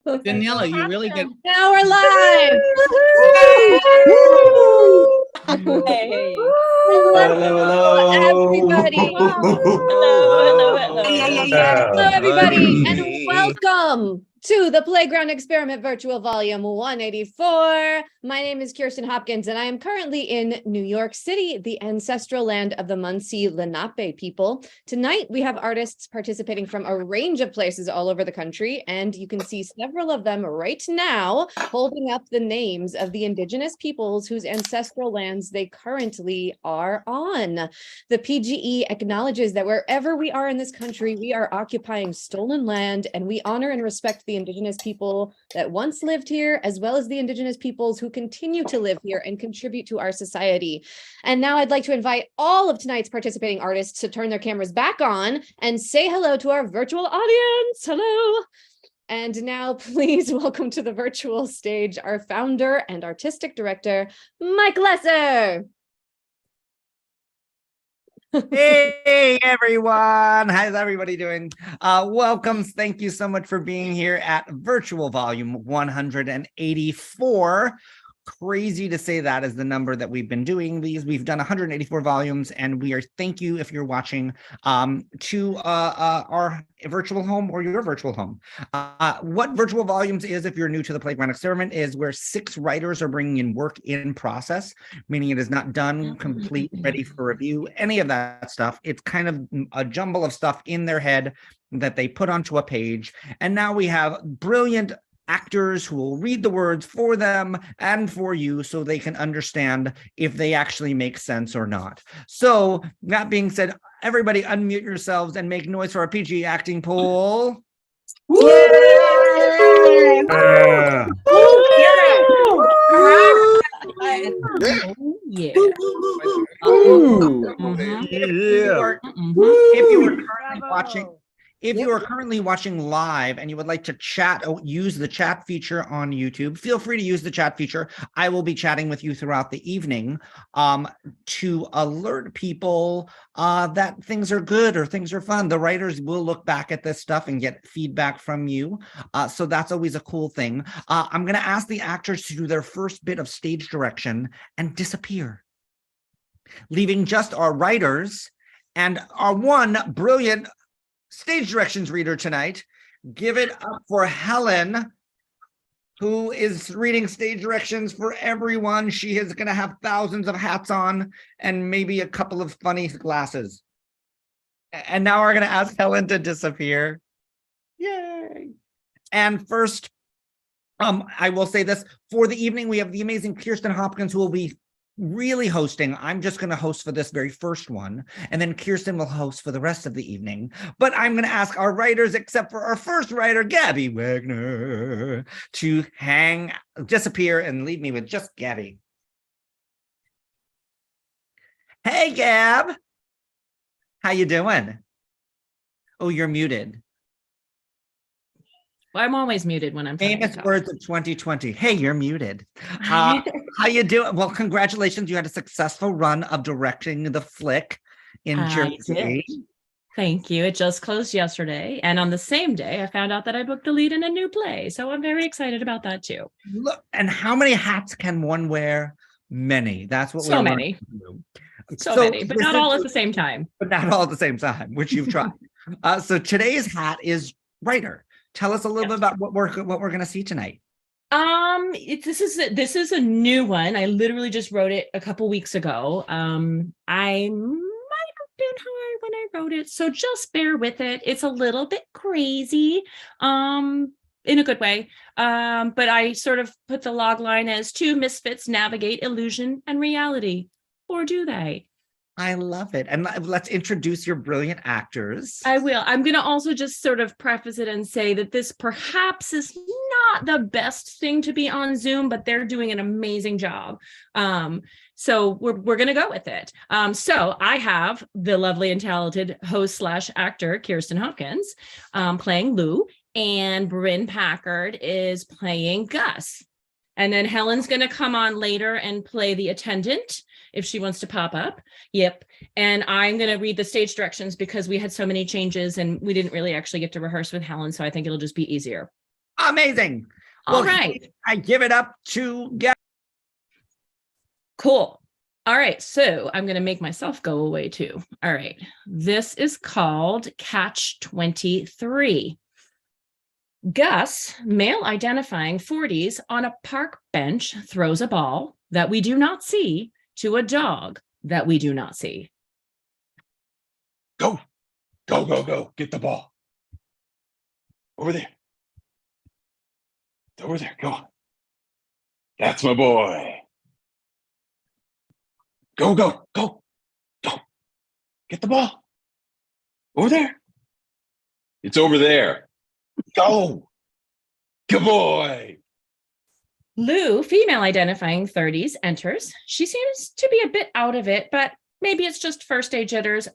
Daniela, you really get. Now we're live. Hey. Hello, everybody. Hello, everybody, and welcome to the Playground Experiment Virtual Volume 184. My name is Kirsten Hopkins, and I am currently in New York City, the ancestral land of the Munsee Lenape people. Tonight, we have artists participating from a range of places all over the country, and you can see several of them right now holding up the names of the indigenous peoples whose ancestral lands they currently are on. The PGE acknowledges that wherever we are in this country, we are occupying stolen land, and we honor and respect the indigenous people that once lived here, as well as the indigenous peoples who continue to live here and contribute to our society. And now I'd like to invite all of tonight's participating artists to turn their cameras back on and say hello to our virtual audience. Hello. And now please welcome to the virtual stage our founder and artistic director, Mike Lesser. Hey everyone, how's everybody doing? Welcome. Thank you so much for being here at Virtual Volume 184. Crazy to say that is the number that we've been doing these. We've done 184 volumes, and we are, thank you if you're watching to our virtual home or your virtual home. What Virtual Volumes is, if you're new to the Playground Experiment, is where 6 writers are bringing in work in process, meaning it is not done, complete, ready for review, any of that stuff. It's kind of a jumble of stuff in their head that they put onto a page. And now we have brilliant actors who will read the words for them and for you so they can understand if they actually make sense or not. So that being said, everybody unmute yourselves and make noise for our PG acting pool. If you are currently watching live and you would like to chat, use the chat feature on YouTube, feel free to use the chat feature. I will be chatting with you throughout the evening to alert people that things are good or things are fun. The writers will look back at this stuff and get feedback from you. So that's always a cool thing. I'm going to ask the actors to do their first bit of stage direction and disappear, leaving just our writers and our one brilliant stage directions reader tonight. Give it up for Helen, who is reading stage directions for everyone. She is going to have thousands of hats on and maybe a couple of funny glasses. And now we're going to ask Helen to disappear. Yay. And first, I will say this, for the evening, we have the amazing Kirsten Hopkins, who will be really hosting. I'm just going to host for this very first one, and then Kirsten will host for the rest of the evening. But I'm going to ask our writers, except for our first writer, Gabby Wagner, to disappear and leave me with just Gabby. Hey, Gab. How you doing? Oh, you're muted. Well, I'm always muted when I'm famous words of 2020. Hey, you're muted. How you doing? Well, congratulations. You had a successful run of directing the flick in Jersey. Thank you. It just closed yesterday. And on the same day, I found out that I booked the lead in a new play. So I'm very excited about that too. Look, and how many hats can one wear? Many. That's what so many. So many, but not all at the same time. But not all at the same time, which you've tried. So today's hat is writer. Tell us a little bit about what we're going to see tonight. This is a new one. I literally just wrote it a couple weeks ago. I might have been high when I wrote it, so just bear with it. It's a little bit crazy, in a good way. But I sort of put the log line as 2 misfits navigate illusion and reality, or do they? I love it. And let's introduce your brilliant actors. I will. I'm going to also just sort of preface it and say that this perhaps is not the best thing to be on Zoom, but they're doing an amazing job. So we're going to go with it. So I have the lovely and talented host / actor, Kirsten Hopkins, playing Lou, and Bryn Packard is playing Gus. And then Helen's going to come on later and play the attendant if she wants to pop up. Yep. And I'm going to read the stage directions because we had so many changes and we didn't really actually get to rehearse with Helen. So I think it'll just be easier. Amazing. All Well, right. I give it up to Gab. Cool. All right. So I'm going to make myself go away too. All right. This is called Catch 23. Gus, male identifying 40s on a park bench, throws a ball that we do not see to a dog that we do not see. Go, go, go, go. Get the ball. Over there. It's over there. Go on. That's my boy. Go, go, go, go. Get the ball. Over there. It's over there. Go. Good boy. Lou, female identifying 30s, enters. She seems to be a bit out of it, but maybe it's just first day jitters,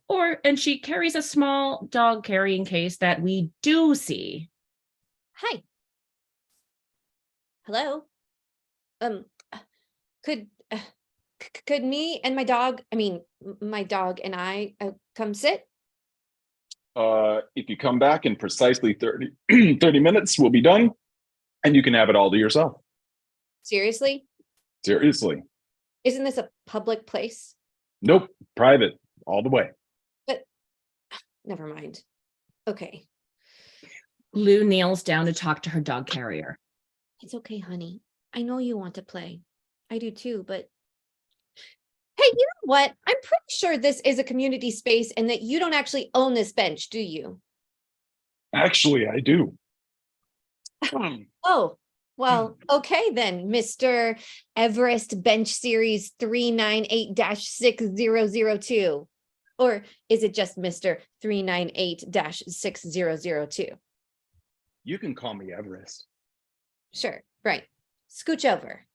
and she carries a small dog carrying case that we do see. Hi. Hello. Could could me and my dog, my dog and I come sit? If you come back in precisely 30 minutes, we'll be done. And you can have it all to yourself. Seriously? Seriously. Isn't this a public place? Nope. Private. All the way. Never mind. Okay. Lou kneels down to talk to her dog carrier. It's okay, honey. I know you want to play. I do too, but hey, you know what? I'm pretty sure this is a community space and that you don't actually own this bench, do you? Actually, I do. Oh, well, okay then, Mr. Everest Bench Series 398-6002. Or is it just Mr. 398-6002? You can call me Everest. Sure, right. Scooch over.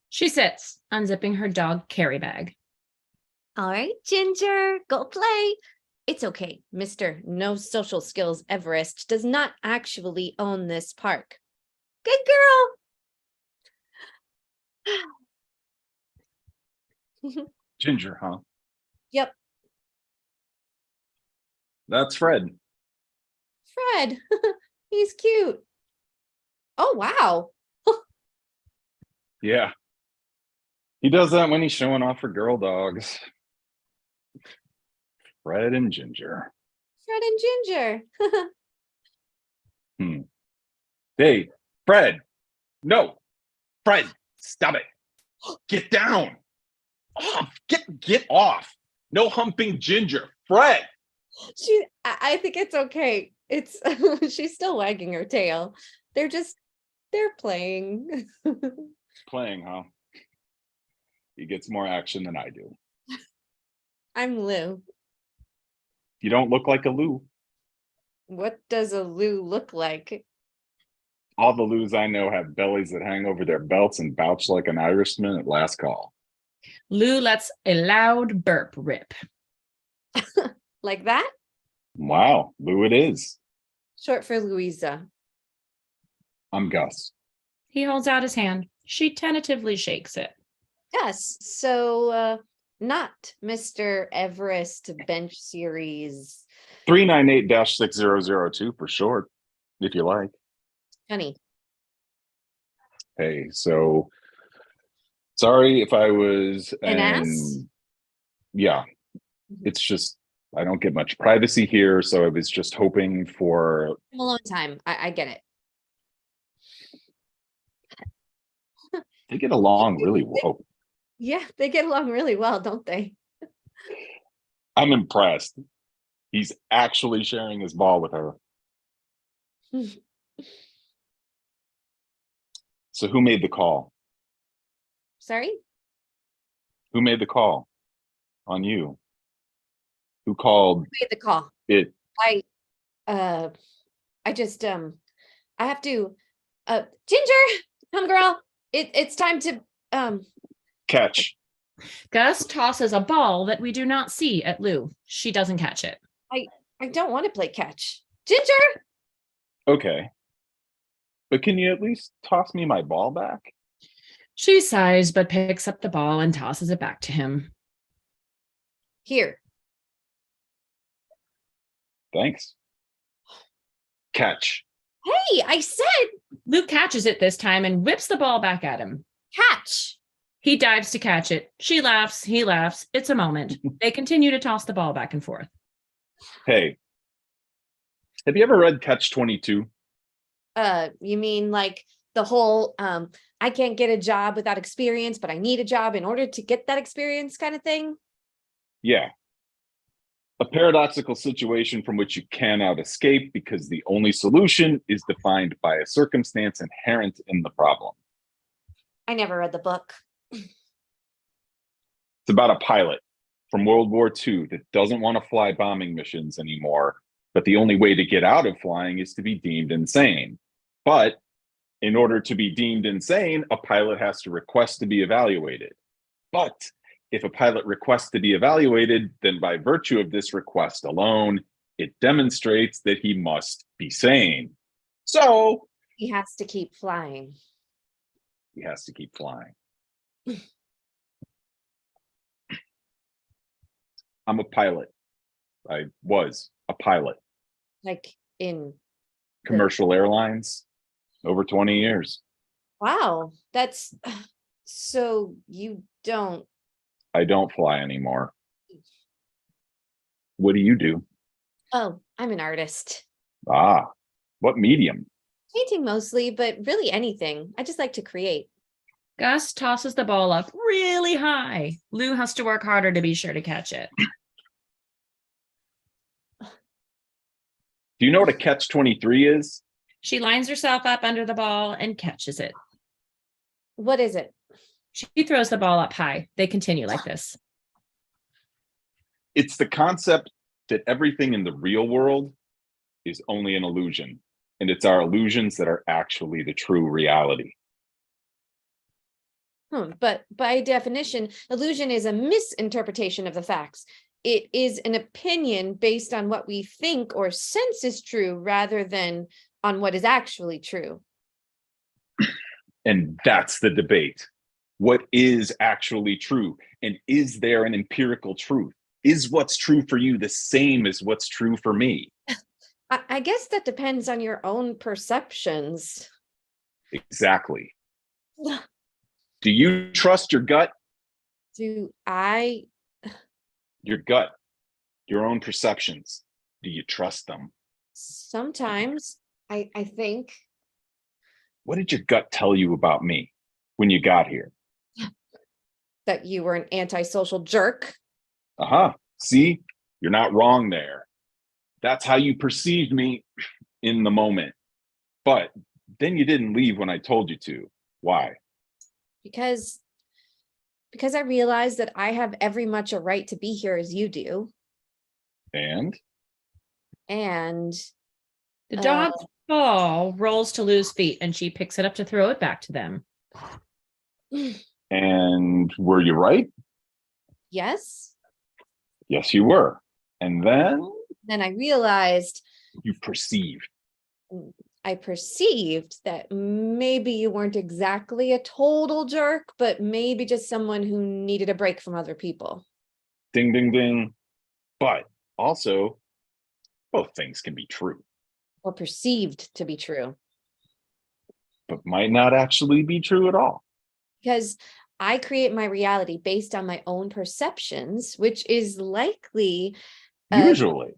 She sits, unzipping her dog carry bag. All right, Ginger, go play. It's okay. Mr. No Social Skills Everest does not actually own this park. Good girl. Ginger, huh? Yep, That's Fred. Fred. He's cute. Oh, wow. Yeah. He does that when he's showing off for girl dogs. Fred and Ginger. Fred and Ginger. Hey, Fred. No. Fred, stop it. Get down. Off. Get off. No humping Ginger. Fred. I think it's okay. It's she's still wagging her tail. They're playing. Playing, huh? He gets more action than I do. I'm Lou. You don't look like a Lou. What does a Lou look like? All the Lou's I know have bellies that hang over their belts and vouch like an Irishman at last call. Lou lets a loud burp rip. Like that? Wow, Lou it is. Short for Louisa. I'm Gus. He holds out his hand. She tentatively shakes it. Yes. So not Mr. Everest Bench Series. 398-6002 for short, if you like. Honey. Hey, so sorry if I was An ass? Yeah, it's just I don't get much privacy here, so I was just hoping for Alone time. I get it. they get along really well. Yeah, they get along really well, don't they? I'm impressed. He's actually sharing his ball with her. So who made the call? Sorry? Who made the call on you? Who called Made the call. it? I just I have to Ginger, come girl. It's time to Catch. Gus tosses a ball that we do not see at Lou. She doesn't catch it. I don't want to play catch. Ginger! Okay. But can you at least toss me my ball back? She sighs, but picks up the ball and tosses it back to him. Here. Thanks. Catch. Hey, I said Luke catches it this time and whips the ball back at him. catch. He dives to catch it. She laughs. He laughs. It's a moment. They continue to toss the ball back and forth. Hey, have you ever read Catch 22? You mean like the whole I can't get a job without experience, but I need a job in order to get that experience kind of thing? Yeah. A paradoxical situation from which you cannot escape because the only solution is defined by a circumstance inherent in the problem. I never read the book. It's about a pilot from World War II that doesn't want to fly bombing missions anymore, but the only way to get out of flying is to be deemed insane. But in order to be deemed insane, a pilot has to request to be evaluated. But if a pilot requests to be evaluated, then by virtue of this request alone, it demonstrates that he must be sane. So He has to keep flying. he has to keep flying. I'm a pilot. I was a pilot. Like in Commercial airlines, over 20 years. wow, that's so you don't. I don't fly anymore. What do you do? Oh, I'm an artist. Ah, what medium? Painting mostly, but really anything. I just like to create. Gus tosses the ball up really high. Lou has to work harder to be sure to catch it. Do you know what a catch 23 is? She lines herself up under the ball and catches it. What is it? She throws the ball up high. They continue like this. It's the concept that everything in the real world is only an illusion, and it's our illusions that are actually the true reality. But by definition, illusion is a misinterpretation of the facts. It is an opinion based on what we think or sense is true rather than on what is actually true. And that's the debate. What is actually true? And is there an empirical truth? Is what's true for you the same as what's true for me? I guess that depends on your own perceptions. Exactly. Do you trust your gut? Do I? Your gut, your own perceptions. Do you trust them? Sometimes I think What did your gut tell you about me when you got here? that you were an antisocial jerk. Uh-huh. See, you're not wrong there. That's how you perceived me in the moment. But then you didn't leave when I told you to. Why? Because I realized that I have every much a right to be here as you do. And And The dog's ball rolls to Lou's feet and she picks it up to throw it back to them. and were you right? yes, Yes, you were. And then then I realized you perceived. I perceived that maybe you weren't exactly a total jerk, but maybe just someone who needed a break from other people. Ding, ding, ding. But also, both things can be true, Or perceived to be true. but might not actually be true at all. Because I create my reality based on my own perceptions, which is likely Usually.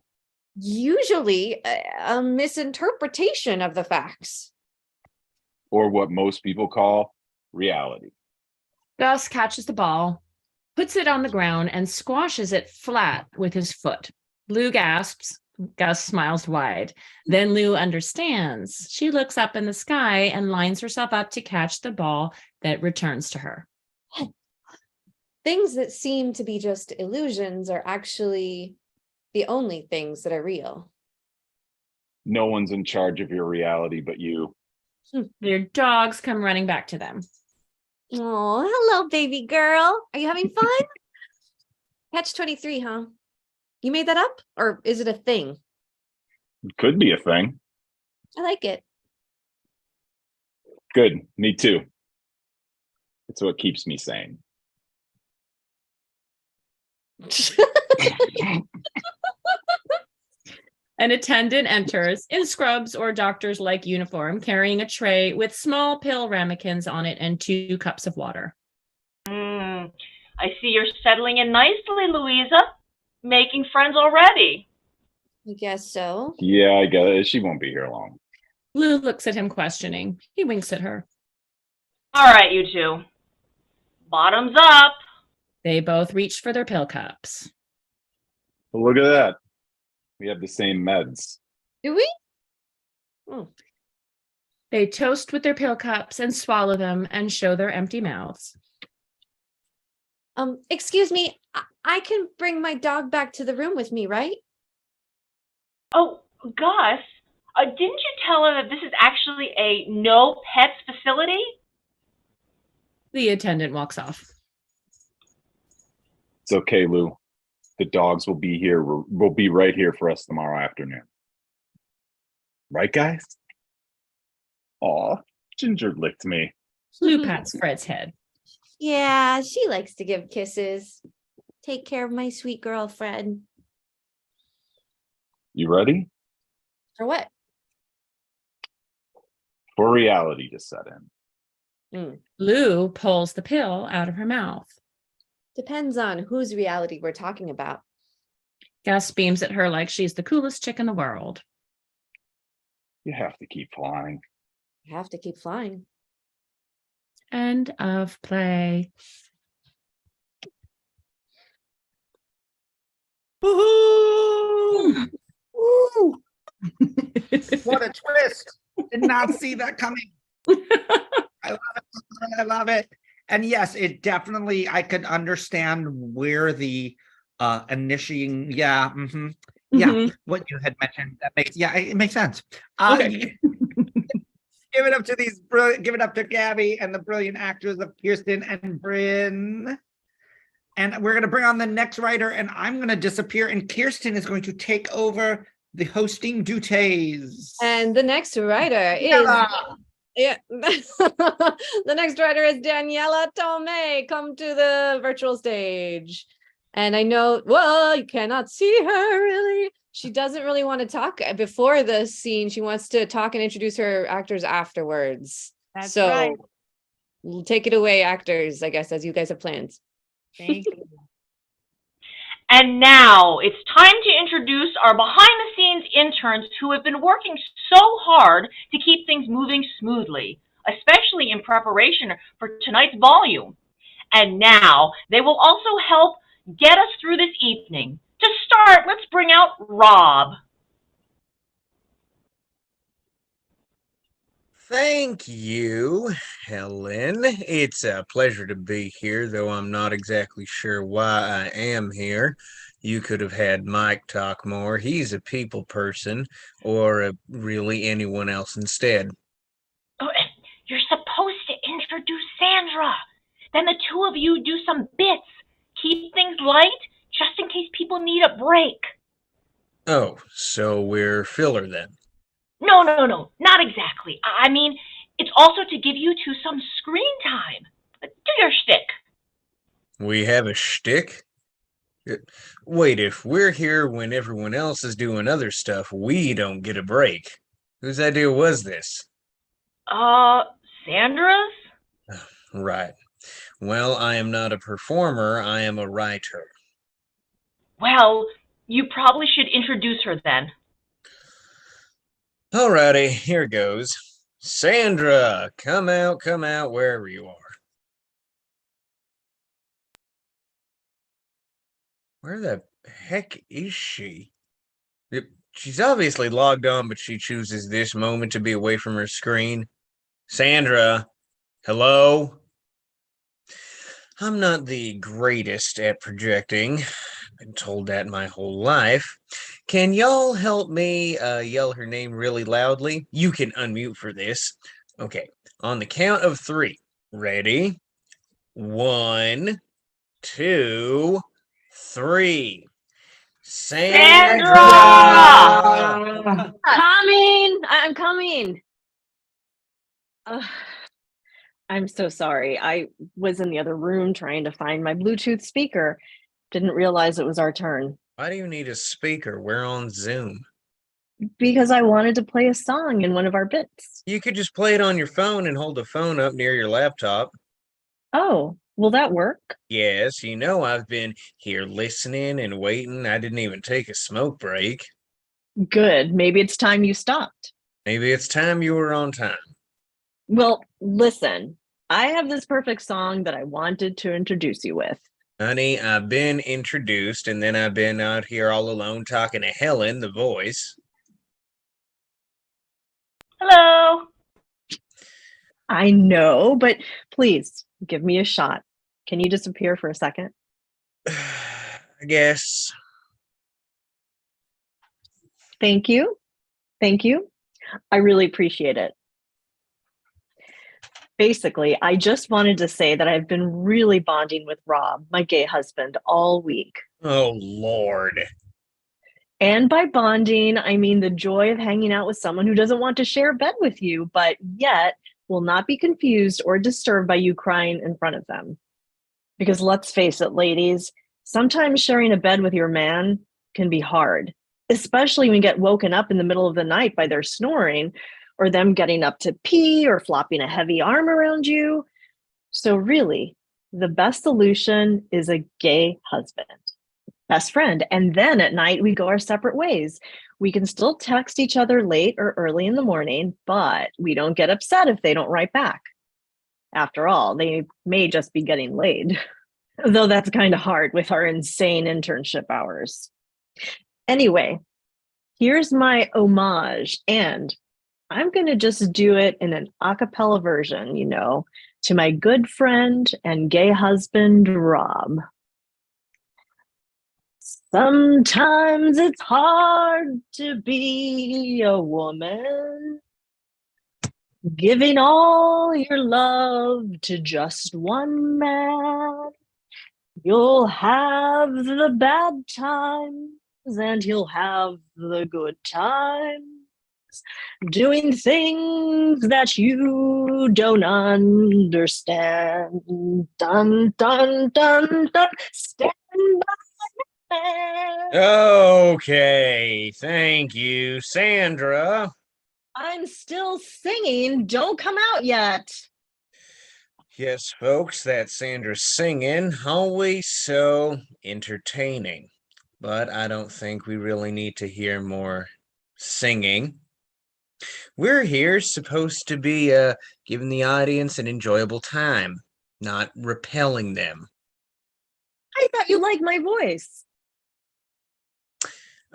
usually a misinterpretation of the facts. Or what most people call reality. Gus catches the ball, puts it on the ground, and squashes it flat with his foot. Lou gasps. Gus smiles wide. Then Lou understands. She looks up in the sky and lines herself up to catch the ball that returns to her. Things that seem to be just illusions are actually the only things that are real. No one's in charge of your reality but you. Their dogs come running back to them. Oh, hello, baby girl. Are you having fun? Catch 23, huh? You made that up? Or is it a thing? It could be a thing. I like it. Good. Me too. It's what keeps me sane. An attendant enters in scrubs or doctor's like uniform, carrying a tray with small pill ramekins on it and 2 cups of water. I see you're settling in nicely, Louisa. Making friends already. I guess so. Yeah, I get it. She won't be here long. Lou looks at him questioning. He winks at her. All right, you two. Bottoms up. They both reach for their pill cups. Well, look at that. We have the same meds. Do we? They toast with their pill cups and swallow them and show their empty mouths. Excuse me. I can bring my dog back to the room with me, right? Oh, Gus, didn't you tell her that this is actually a no pets facility? The attendant walks off. It's okay, Lou. The dogs will be here. Will be right here for us tomorrow afternoon. Right, guys? Aw, Ginger licked me. Lou pats Fred's head. Yeah, she likes to give kisses. Take care of my sweet girl, Fred. You ready? For what? For reality to set in. Lou pulls the pill out of her mouth. Depends on whose reality we're talking about. Gus beams at her like she's the coolest chick in the world. You have to keep flying. I have to keep flying. End of play. Woohoo! Woo! What a twist. Did not see that coming. I love it. I love it. And yes, it definitely, I could understand where the initiating, yeah, what you had mentioned. That makes, it makes sense. Okay. Give it up to these brilliant, give it up to Gabby and the brilliant actors of Kirsten and Bryn. And we're going to bring on the next writer, and I'm going to disappear, and Kirsten is going to take over the hosting duties. And the next writer is the next writer is Daniela Tomei. Come to the virtual stage. And I know, well, you cannot see her really. She doesn't really want to talk before the scene. She wants to talk and introduce her actors afterwards. That's so right. Take it away, actors, I guess, as you guys have planned. Thank you. And now it's time to introduce our behind-the-scenes interns who have been working so hard to keep things moving smoothly, especially in preparation for tonight's volume. And now they will also help get us through this evening. To start, let's bring out Rob. Thank you, Helen. It's a pleasure to be here, though I'm not exactly sure why I am here. You could have had Mike talk more. He's a people person, or really anyone else instead. Oh, you're supposed to introduce Sandra. Then the two of you do some bits. Keep things light, just in case people need a break. Oh, so we're filler then. No, not exactly. I mean, it's also to give you two some screen time. Do your shtick. We have a shtick? Wait, if we're here when everyone else is doing other stuff, we don't get a break. Whose idea was this? Sandra's? Right. Well, I am not a performer, I am a writer. Well, you probably should introduce her then. Alrighty, here goes. Sandra, come out, wherever you are. Where the heck is she? She's obviously logged on, but she chooses this moment to be away from her screen. Sandra, hello? I'm not the greatest at projecting. I've been told that my whole life. Can y'all help me yell her name really loudly? You can unmute for this. Okay, on the count of 3. Ready? 1, 2, 3. Sandra! I'm coming. I'm so sorry. I was in the other room trying to find my Bluetooth speaker. Didn't realize it was our turn. Why do you need a speaker? We're on Zoom. Because I wanted to play a song in one of our bits. You could just play it on your phone and hold the phone up near your laptop. Oh, will that work? Yes, I've been here listening and waiting. I didn't even take a smoke break. Good. Maybe it's time you stopped. Maybe it's time you were on time. Well, listen, I have this perfect song that I wanted to introduce you with. Honey, I've been introduced, and then I've been out here all alone talking to Helen, the voice. Hello. I know, but please give me a shot. Can you disappear for a second? I guess. Thank you. Thank you. I really appreciate it. Basically, I just wanted to say that I've been really bonding with Rob, my gay husband, all week. Oh, Lord. And by bonding, I mean the joy of hanging out with someone who doesn't want to share a bed with you, but yet will not be confused or disturbed by you crying in front of them. Because let's face it, ladies, sometimes sharing a bed with your man can be hard, especially when you get woken up in the middle of the night by their snoring or them getting up to pee or flopping a heavy arm around you. So really, the best solution is a gay husband, best friend. And then at night, we go our separate ways. We can still text each other late or early in the morning, but we don't get upset if they don't write back. After all, they may just be getting laid, though that's kind of hard with our insane internship hours. Anyway, here's my homage, and I'm going to just do it in an a cappella version, to my good friend and gay husband, Rob. Sometimes it's hard to be a woman, giving all your love to just one man. You'll have the bad times and you'll have the good times, doing things that you don't understand. Dun, dun, dun, dun. Stand by. Okay, thank you, Sandra. I'm still singing. Don't come out yet. Yes, folks, that's Sandra singing, always so entertaining. But I don't think we really need to hear more singing. We're here supposed to be giving the audience an enjoyable time, not repelling them. I thought you liked my voice.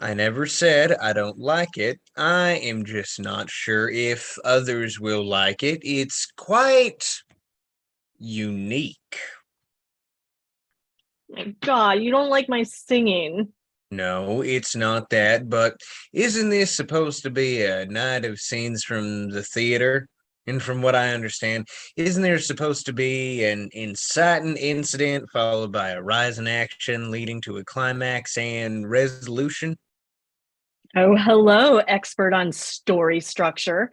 I never said I don't like it. I am just not sure if others will like it. It's quite unique. My God, you don't like my singing. No, it's not that, but isn't this supposed to be a night of scenes from the theater? And from what I understand, isn't there supposed to be an inciting incident followed by a rise in action leading to a climax and resolution? Oh, hello, expert on story structure.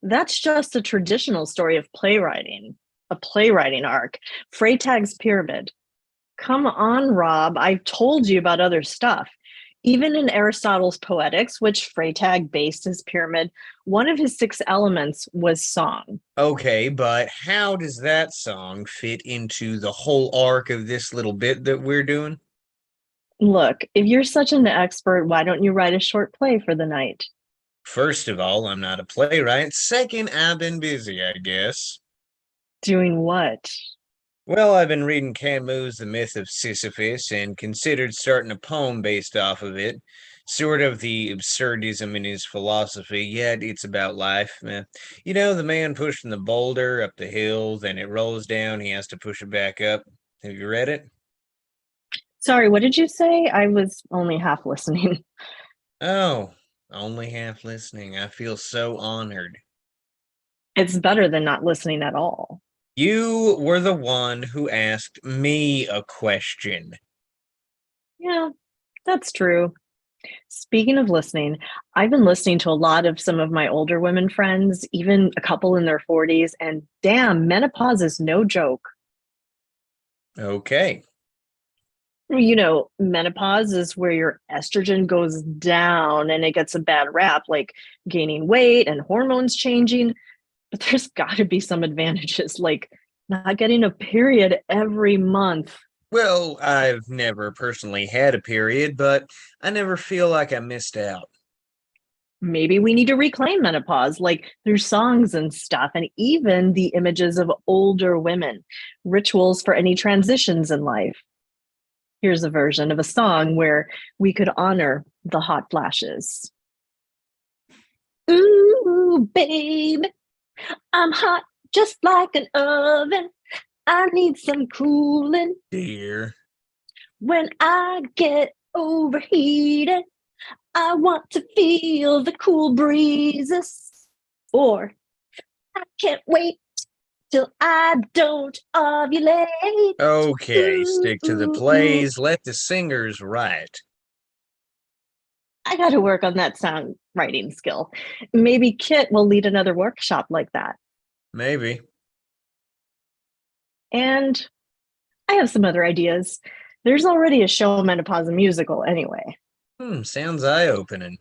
That's just a traditional story of playwriting, a playwriting arc, Freytag's Pyramid. Come on, Rob, I've told you about other stuff. Even in Aristotle's Poetics, which Freytag based his pyramid, one of his 6 elements was song. Okay, but how does that song fit into the whole arc of this little bit that we're doing? Look, if you're such an expert, why don't you write a short play for the night? First of all, I'm not a playwright. Second, I've been busy, I guess. Doing what? Well, I've been reading Camus' The Myth of Sisyphus and considered starting a poem based off of it. Sort of the absurdism in his philosophy, yet it's about life. The man pushing the boulder up the hill, then it rolls down, he has to push it back up. Have you read it? Sorry, what did you say? I was only half listening. Oh, only half listening. I feel so honored. It's better than not listening at all. You were the one who asked me a question. Yeah, that's true. Speaking of listening, I've been listening to a lot of some of my older women friends, even a couple in their 40s, and damn, menopause is no joke. Okay. Menopause is where your estrogen goes down and it gets a bad rap, like gaining weight and hormones changing. But there's got to be some advantages, like not getting a period every month. Well, I've never personally had a period, but I never feel like I missed out. Maybe we need to reclaim menopause, like through songs and stuff, and even the images of older women, rituals for any transitions in life. Here's a version of a song where we could honor the hot flashes. Ooh, babe, I'm hot just like an oven. I need some cooling. Dear. When I get overheated, I want to feel the cool breezes. Or I can't wait till I don't ovulate. Okay, stick to the Ooh. plays. Let the singers write. I got to work on that song writing skill. Maybe Kit will lead another workshop like that. Maybe. And I have some other ideas. There's already a show menopause musical anyway. Sounds eye-opening.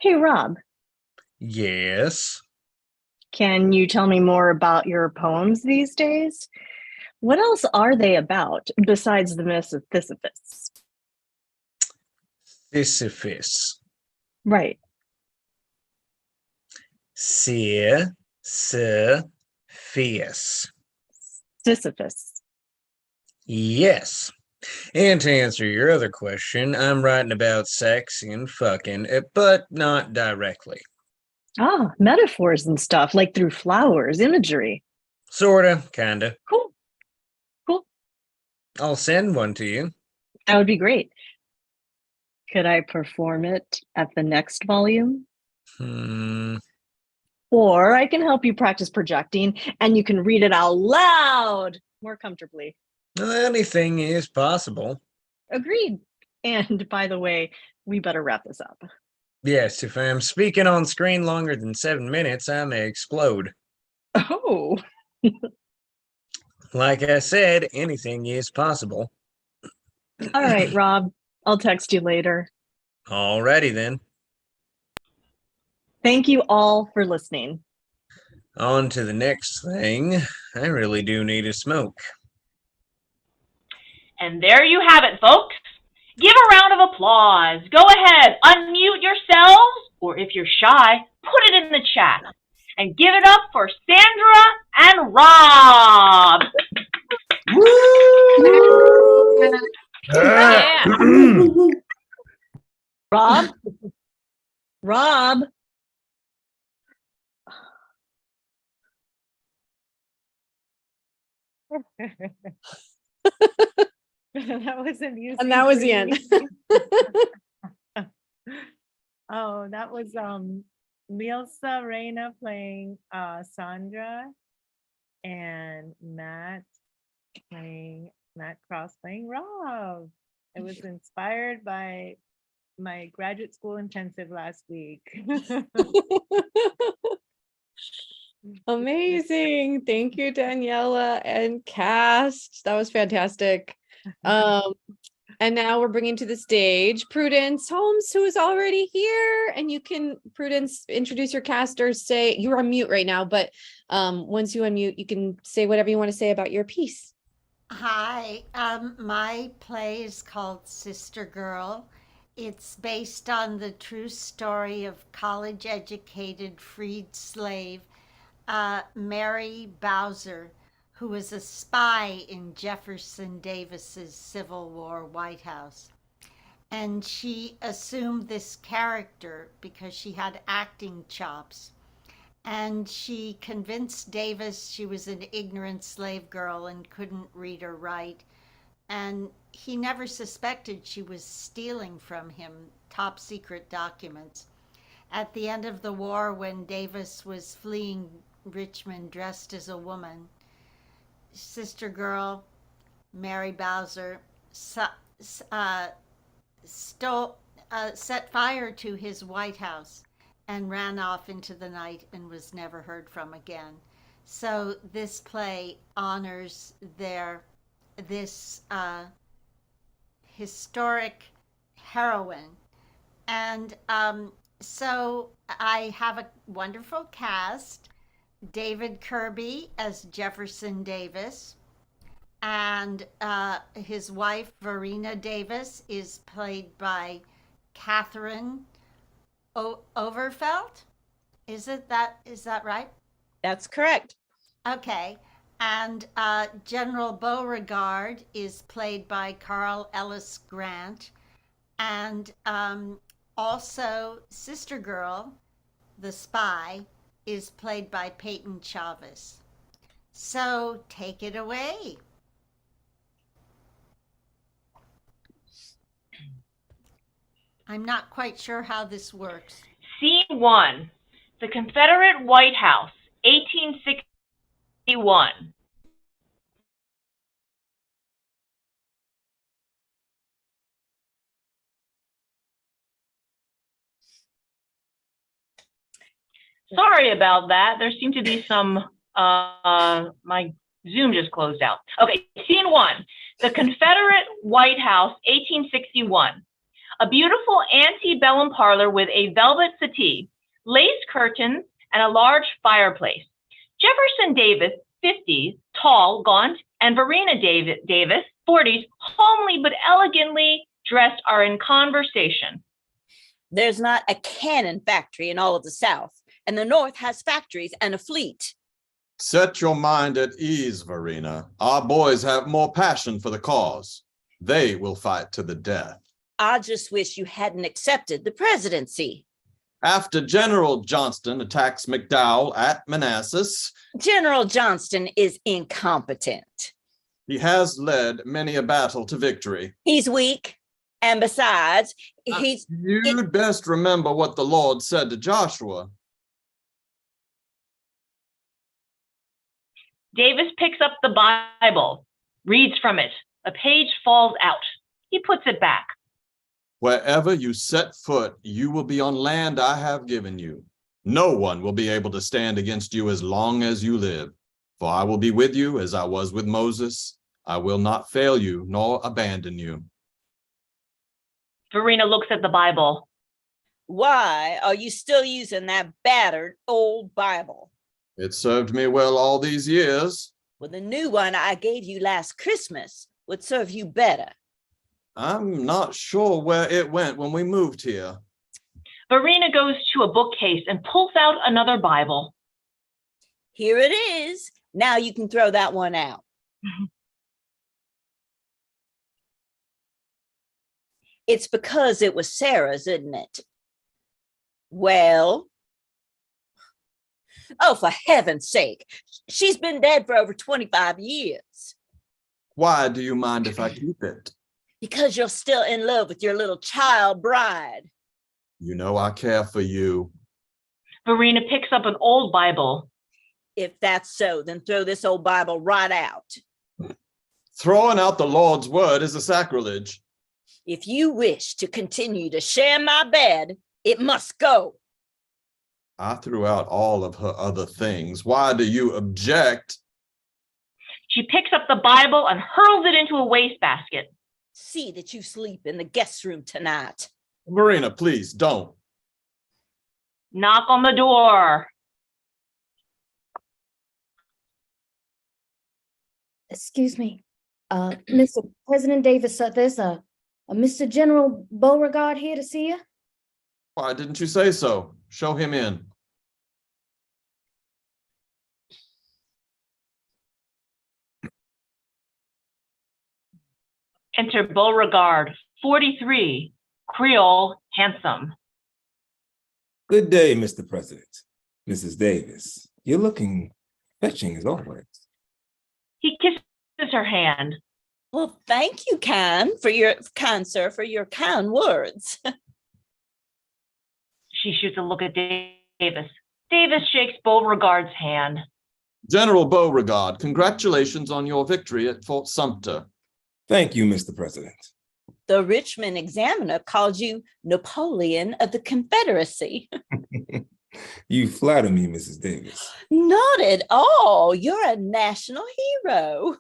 Hey, Rob, Yes. can you tell me more about your poems these days? What else are they about besides the myth of Sisyphus? Sisyphus. Right. Sisyphus. Sisyphus. Yes. And to answer your other question, I'm writing about sex and fucking, but not directly. Ah, metaphors and stuff, like through flowers, imagery. Sorta, kinda. Cool. Cool. I'll send one to you. That would be great. Could I perform it at the next volume? Or I can help you practice projecting and you can read it out loud more comfortably. Anything is possible. Agreed. And by the way, we better wrap this up. Yes, if I'm speaking on screen longer than 7 minutes, I may explode. Oh. Like I said, anything is possible. All right, Rob. I'll text you later. Alrighty then. Thank you all for listening. On to the next thing. I really do need a smoke. And there you have it, folks. Give a round of applause. Go ahead, unmute yourselves, or if you're shy, put it in the chat. And give it up for Sandra and Rob. Yeah. Rob? Rob? That was amusing. And that was the end. Oh, that was Milsa Reina playing Sandra and Matt Cross playing Rob. It was inspired by my graduate school intensive last week. Amazing. Thank you, Daniela and cast. That was fantastic. And now we're bringing to the stage Prudence Holmes, who is already here. And you can, Prudence, introduce your cast or say, you're on mute right now, but once you unmute, you can say whatever you want to say about your piece. Hi, my play is called Sister Girl. It's based on the true story of college-educated freed slave Mary Bowser, who was a spy in Jefferson Davis's Civil War White House. And she assumed this character because she had acting chops. And she convinced Davis she was an ignorant slave girl and couldn't read or write. And he never suspected she was stealing from him top secret documents. At the end of the war, when Davis was fleeing Richmond dressed as a woman, Sister Girl, Mary Bowser, set fire to his White House and ran off into the night and was never heard from again. So this play honors their this historic heroine. And so I have a wonderful cast. David Kirby as Jefferson Davis, and his wife Verena Davis is played by Catherine Overfelt. Is that right? That's correct. Okay. And General Beauregard is played by Carl Ellis Grant, and also Sister Girl, the spy, is played by Peyton Chavez. So take it away. I'm not quite sure how this works. Scene 1, the Confederate White House, 1861. Sorry about that. There seemed to be some, my Zoom just closed out. Okay, scene 1, the Confederate White House, 1861. A beautiful antebellum parlor with a velvet settee, lace curtains, and a large fireplace. Jefferson Davis, 50s, tall, gaunt, and Verena Davis, 40s, homely but elegantly dressed, are in conversation. There's not a cannon factory in all of the South, and the North has factories and a fleet. Set your mind at ease, Verena. Our boys have more passion for the cause. They will fight to the death. I just wish you hadn't accepted the presidency. After General Johnston attacks McDowell at Manassas, General Johnston is incompetent. he has led many a battle to victory. He's weak, and besides, he's... You'd best remember what the Lord said to Joshua. Davis picks up the Bible, reads from it. A page falls out. He puts it back. Wherever you set foot, you will be on land I have given you. No one will be able to stand against you as long as you live. For I will be with you as I was with Moses. I will not fail you nor abandon you. Verena looks at the Bible. Why are you still using that battered old Bible? It served me well all these years. Well, the new one I gave you last Christmas would serve you better. I'm not sure where it went when we moved here. Verena goes to a bookcase and pulls out another Bible. Here it is. Now you can throw that one out. It's because it was Sarah's, isn't it? Well, oh, for heaven's sake, she's been dead for over 25 years. Why do you mind if I keep it? Because you're still in love with your little child bride. You know I care for you. Verena picks up an old Bible. If that's so, then throw this old Bible right out. Throwing out the Lord's word is a sacrilege. If you wish to continue to share my bed, it must go. I threw out all of her other things. Why do you object? She picks up the Bible and hurls it into a wastebasket. See that you sleep in the guest room tonight. Verena, please don't. Knock on the door. Excuse me, Mr. President Davis, there's a Mr. General Beauregard here to see you. Why didn't you say so? Show him in. Enter Beauregard, 43, Creole, handsome. Good day, Mr. President. Mrs. Davis, you're looking fetching as always. He kisses her hand. Well, thank you, kind sir, for your kind words. She shoots a look at Davis. Davis shakes Beauregard's hand. General Beauregard, congratulations on your victory at Fort Sumter. Thank you, Mr. President. The Richmond Examiner called you Napoleon of the Confederacy. You flatter me, Mrs. Davis. Not at all. You're a national hero.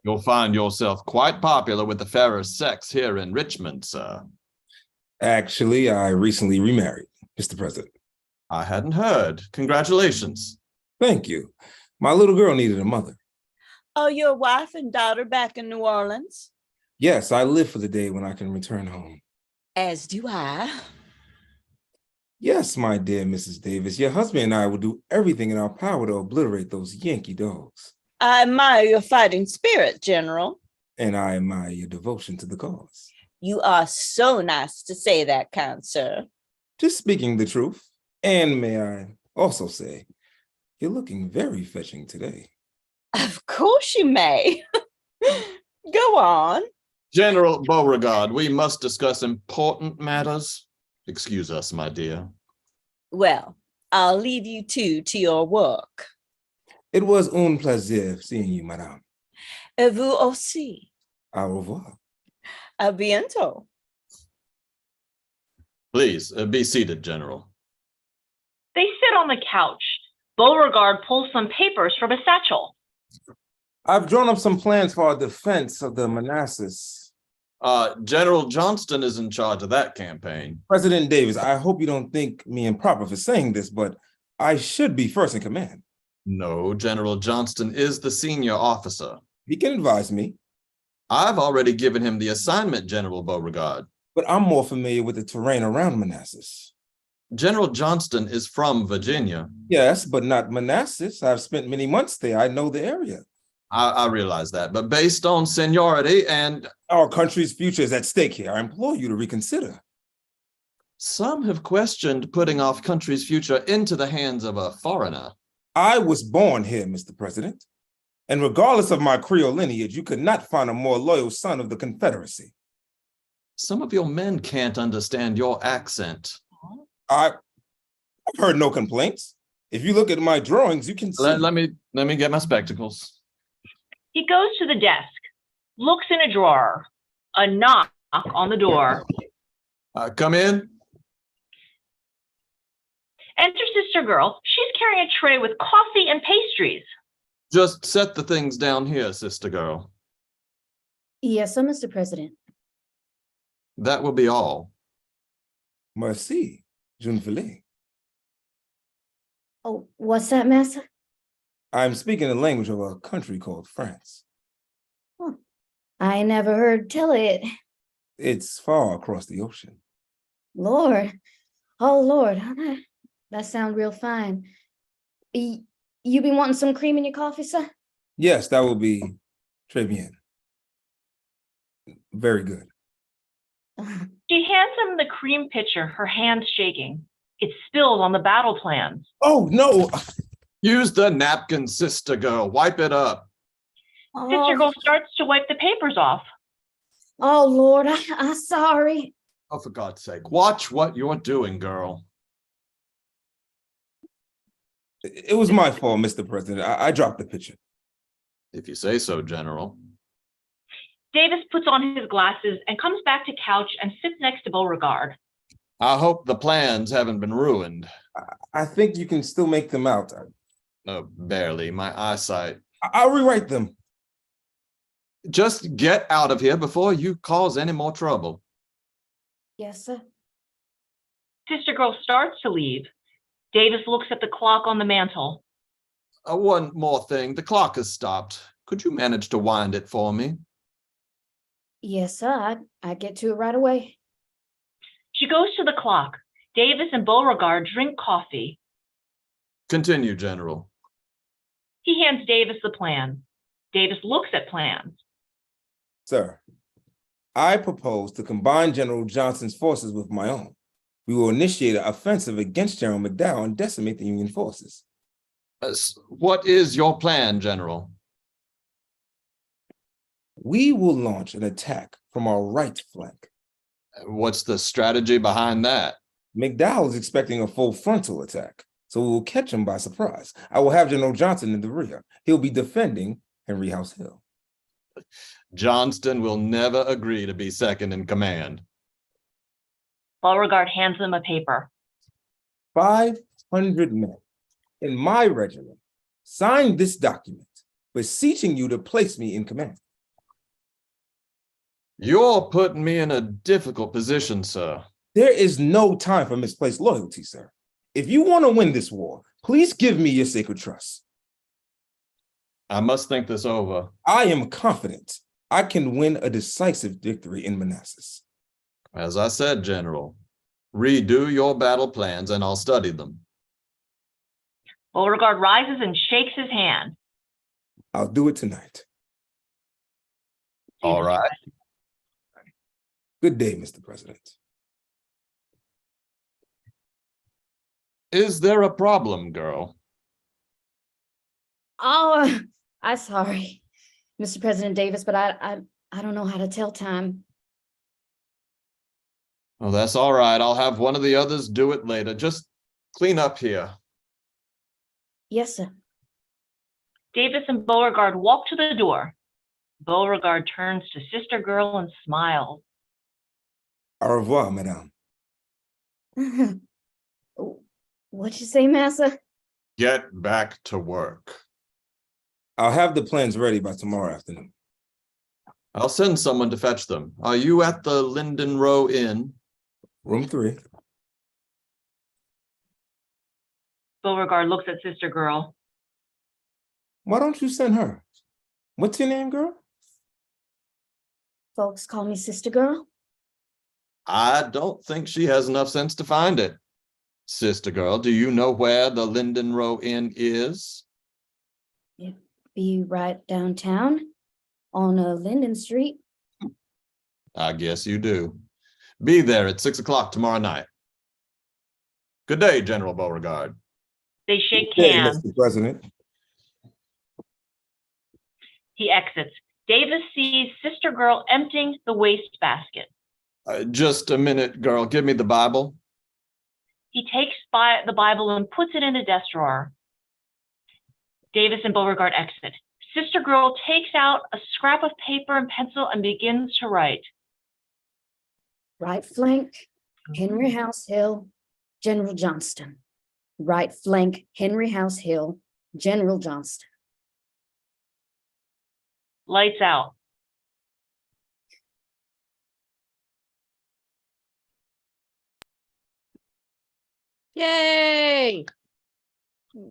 You'll find yourself quite popular with the fairer sex here in Richmond, sir. Actually, I recently remarried, Mr. President. I hadn't heard. Congratulations. Thank you. My little girl needed a mother. Oh, your wife and daughter back in New Orleans? Yes, I live for the day when I can return home. As do I. Yes, my dear Mrs. Davis, your husband and I will do everything in our power to obliterate those Yankee dogs. I admire your fighting spirit, General. And I admire your devotion to the cause. You are so nice to say that, kind sir. Just speaking the truth. And may I also say, you're looking very fetching today. Of course you may. Go on. General Beauregard, we must discuss important matters. Excuse us, my dear. Well, I'll leave you two to your work. It was un plaisir seeing you, madame. Et vous aussi. Au revoir. A bientôt. Please, be seated, General. They sit on the couch. Beauregard pulls some papers from a satchel. I've drawn up some plans for our defense of the Manassas. General Johnston is in charge of that campaign. President Davis, I hope you don't think me improper for saying this, but I should be first in command. No, General Johnston is the senior officer. He can advise me. I've already given him the assignment, General Beauregard. But I'm more familiar with the terrain around Manassas. General Johnston is from Virginia. Yes, but not Manassas. I've spent many months there. I know the area. I realize that, but based on seniority and our country's future is at stake here. I implore you to reconsider. Some have questioned putting our country's future into the hands of a foreigner. I was born here, Mr. President. And regardless of my Creole lineage, you could not find a more loyal son of the Confederacy. Some of your men can't understand your accent. I've heard no complaints. If you look at my drawings, you can see. Let me get my spectacles. He goes to the desk, looks in a drawer. A knock on the door. Come in. Enter Sister Girl. She's carrying a tray with coffee and pastries. Just set the things down here, Sister Girl. Yes, sir, Mr. President. That will be all. Merci, Jeune Filet. Oh, what's that, Massa? I'm speaking the language of a country called France. Huh. I never heard tell it. It's far across the ocean. Lord. Oh, Lord. That sounds real fine. You be wanting some cream in your coffee, sir? Yes, that will be très bien. Very good. She hands him the cream pitcher, her hands shaking. It spills on the battle plans. Oh, no. Use the napkin, Sister Girl. Wipe it up. Sister Girl starts to wipe the papers off. Oh, Lord, I'm sorry. Oh, for God's sake, watch what you're doing, girl. It was my fault, Mr. President. I dropped the pitcher. If you say so, General. Davis puts on his glasses and comes back to couch and sits next to Beauregard. I hope the plans haven't been ruined. I think you can still make them out. Barely. My eyesight. I'll rewrite them. Just get out of here before you cause any more trouble. Yes, sir. Sister Girl starts to leave. Davis looks at the clock on the mantle. One more thing. The clock has stopped. Could you manage to wind it for me? Yes, sir. I get to it right away. She goes to the clock. Davis and Beauregard drink coffee. Continue, General. He hands Davis the plan. Davis looks at plans. Sir, I propose to combine General Johnston's forces with my own. We will initiate an offensive against General McDowell and decimate the Union forces. What is your plan, General? We will launch an attack from our right flank. What's the strategy behind that? McDowell is expecting a full frontal attack, so we will catch him by surprise. I will have General Johnston in the rear. He'll be defending Henry House Hill. Johnston will never agree to be second in command. Beauregard hands them a paper. 500 men in my regiment signed this document, beseeching you to place me in command. You're putting me in a difficult position, sir. There is no time for misplaced loyalty, sir. If you want to win this war, please give me your sacred trust. I must think this over. I am confident I can win a decisive victory in Manassas. As I said, General, redo your battle plans and I'll study them. Beauregard rises and shakes his hand. I'll do it tonight. All right. Good day, Mr. President. Is there a problem, girl? Oh, I'm sorry, Mr. President Davis, but I don't know how to tell time. Oh, that's all right. I'll have one of the others do it later. Just clean up here. Yes, sir. Davis and Beauregard walk to the door. Beauregard turns to Sister Girl and smiles. Au revoir, madame. What'd you say, Massa? Get back to work. I'll have the plans ready by tomorrow afternoon. I'll send someone to fetch them. Are you at the Linden Row Inn? Room 3. Beauregard looks at Sister Girl. Why don't you send her? What's your name, girl? Folks call me Sister Girl. I don't think she has enough sense to find it. Sister girl, do you know where the Linden Row Inn is? It'd be right downtown on Linden Street. I guess you do. Be there at 6 o'clock tomorrow night. Good day, General Beauregard. They shake Hey, hands. Mr. President. He exits. Davis sees Sister Girl emptying the wastebasket. Just a minute, girl. Give me the Bible. He takes the Bible and puts it in a desk drawer. Davis and Beauregard exit. Sister Girl takes out a scrap of paper and pencil and begins to write. Right flank, Henry House Hill, General Johnston. Right flank, Henry House Hill, General Johnston. Lights out. Yay!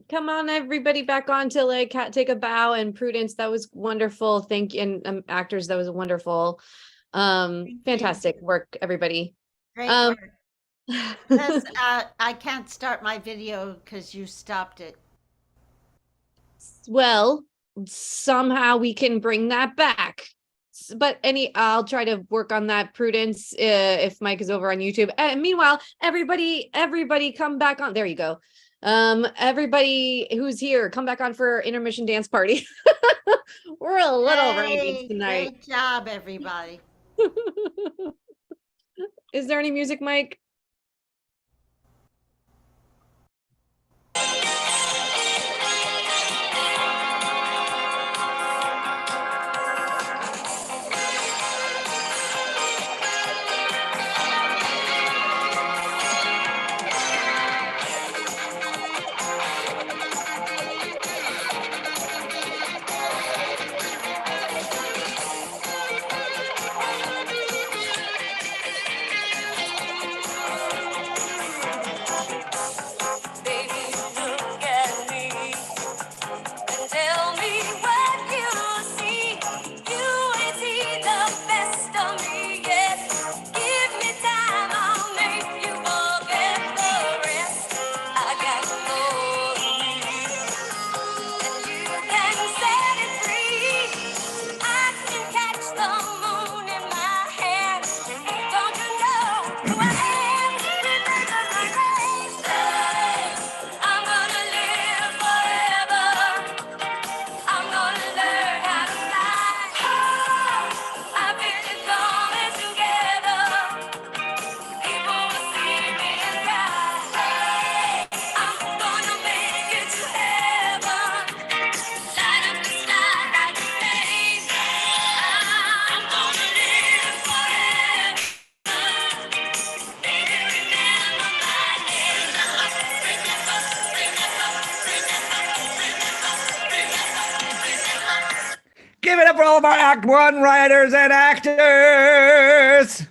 Come on, everybody, back on to like take a bow. And Prudence, that was wonderful. Thank you, and actors, that was wonderful. Fantastic work, everybody. Great work. Because, I can't start my video because you stopped it. Well, somehow we can bring that back. But I'll try to work on that, Prudence, if Mike is over on YouTube. And meanwhile, everybody come back on. There you go. Everybody who's here, come back on for intermission dance party. We're a little ragged tonight. Great job, everybody. Is there any music, Mike? Baby, look at Give it up for all of our Act One writers and actors.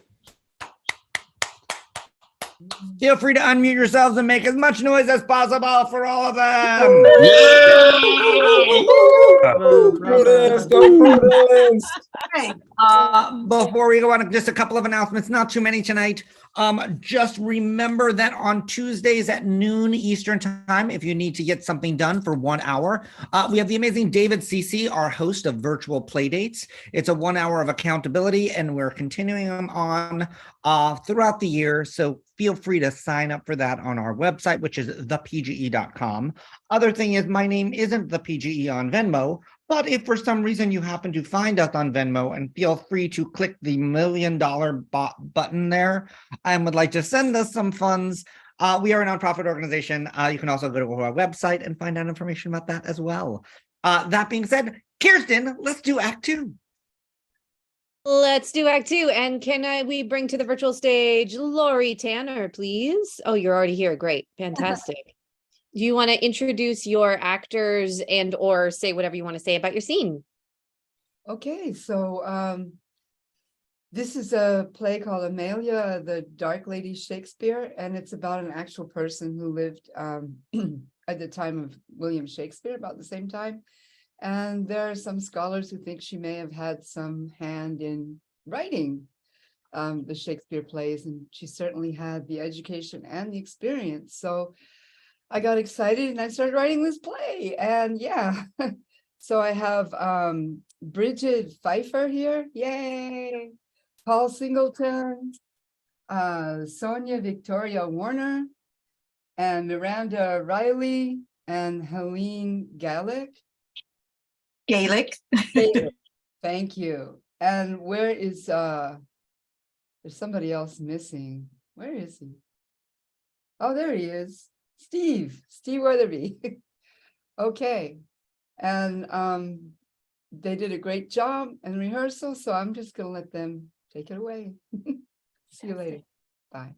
Feel free to unmute yourselves and make as much noise as possible for all of them. Prudence, go Prudence. Before we go on, just a couple of announcements, not too many tonight. Just remember that on Tuesdays at noon Eastern time, if you need to get something done for 1 hour, we have the amazing David Cece, our host of Virtual Playdates. It's a 1 hour of accountability, and we're continuing them on throughout the year. So feel free to sign up for that on our website, which is thepge.com. Other thing is, my name isn't the PGE on Venmo, but if for some reason you happen to find us on Venmo, and feel free to click the $1 million button there, and would like to send us some funds, we are a nonprofit organization. You can also go to our website and find out information about that as well. That being said, Kirsten, let's do Act Two. Let's do Act Two. And we bring to the virtual stage Lori Tanner, please? Oh, you're already here. Great. Fantastic. Do you want to introduce your actors and or say whatever you want to say about your scene? Okay, so this is a play called Amelia, the Dark Lady Shakespeare, and it's about an actual person who lived at the time of William Shakespeare, about the same time. And there are some scholars who think she may have had some hand in writing the Shakespeare plays, and she certainly had the education and the experience. So I got excited and I started writing this play, and yeah. So I have Bridget Pfeiffer here, yay! Paul Singleton, Sonia Victoria Warner, and Miranda Riley, and Helene Gaelic. Thank you. And where is there's somebody else missing. Where is he? Oh, there he is. Steve Weatherby. Okay. And they did a great job in rehearsal, so I'm just gonna let them take it away. See you later. Bye.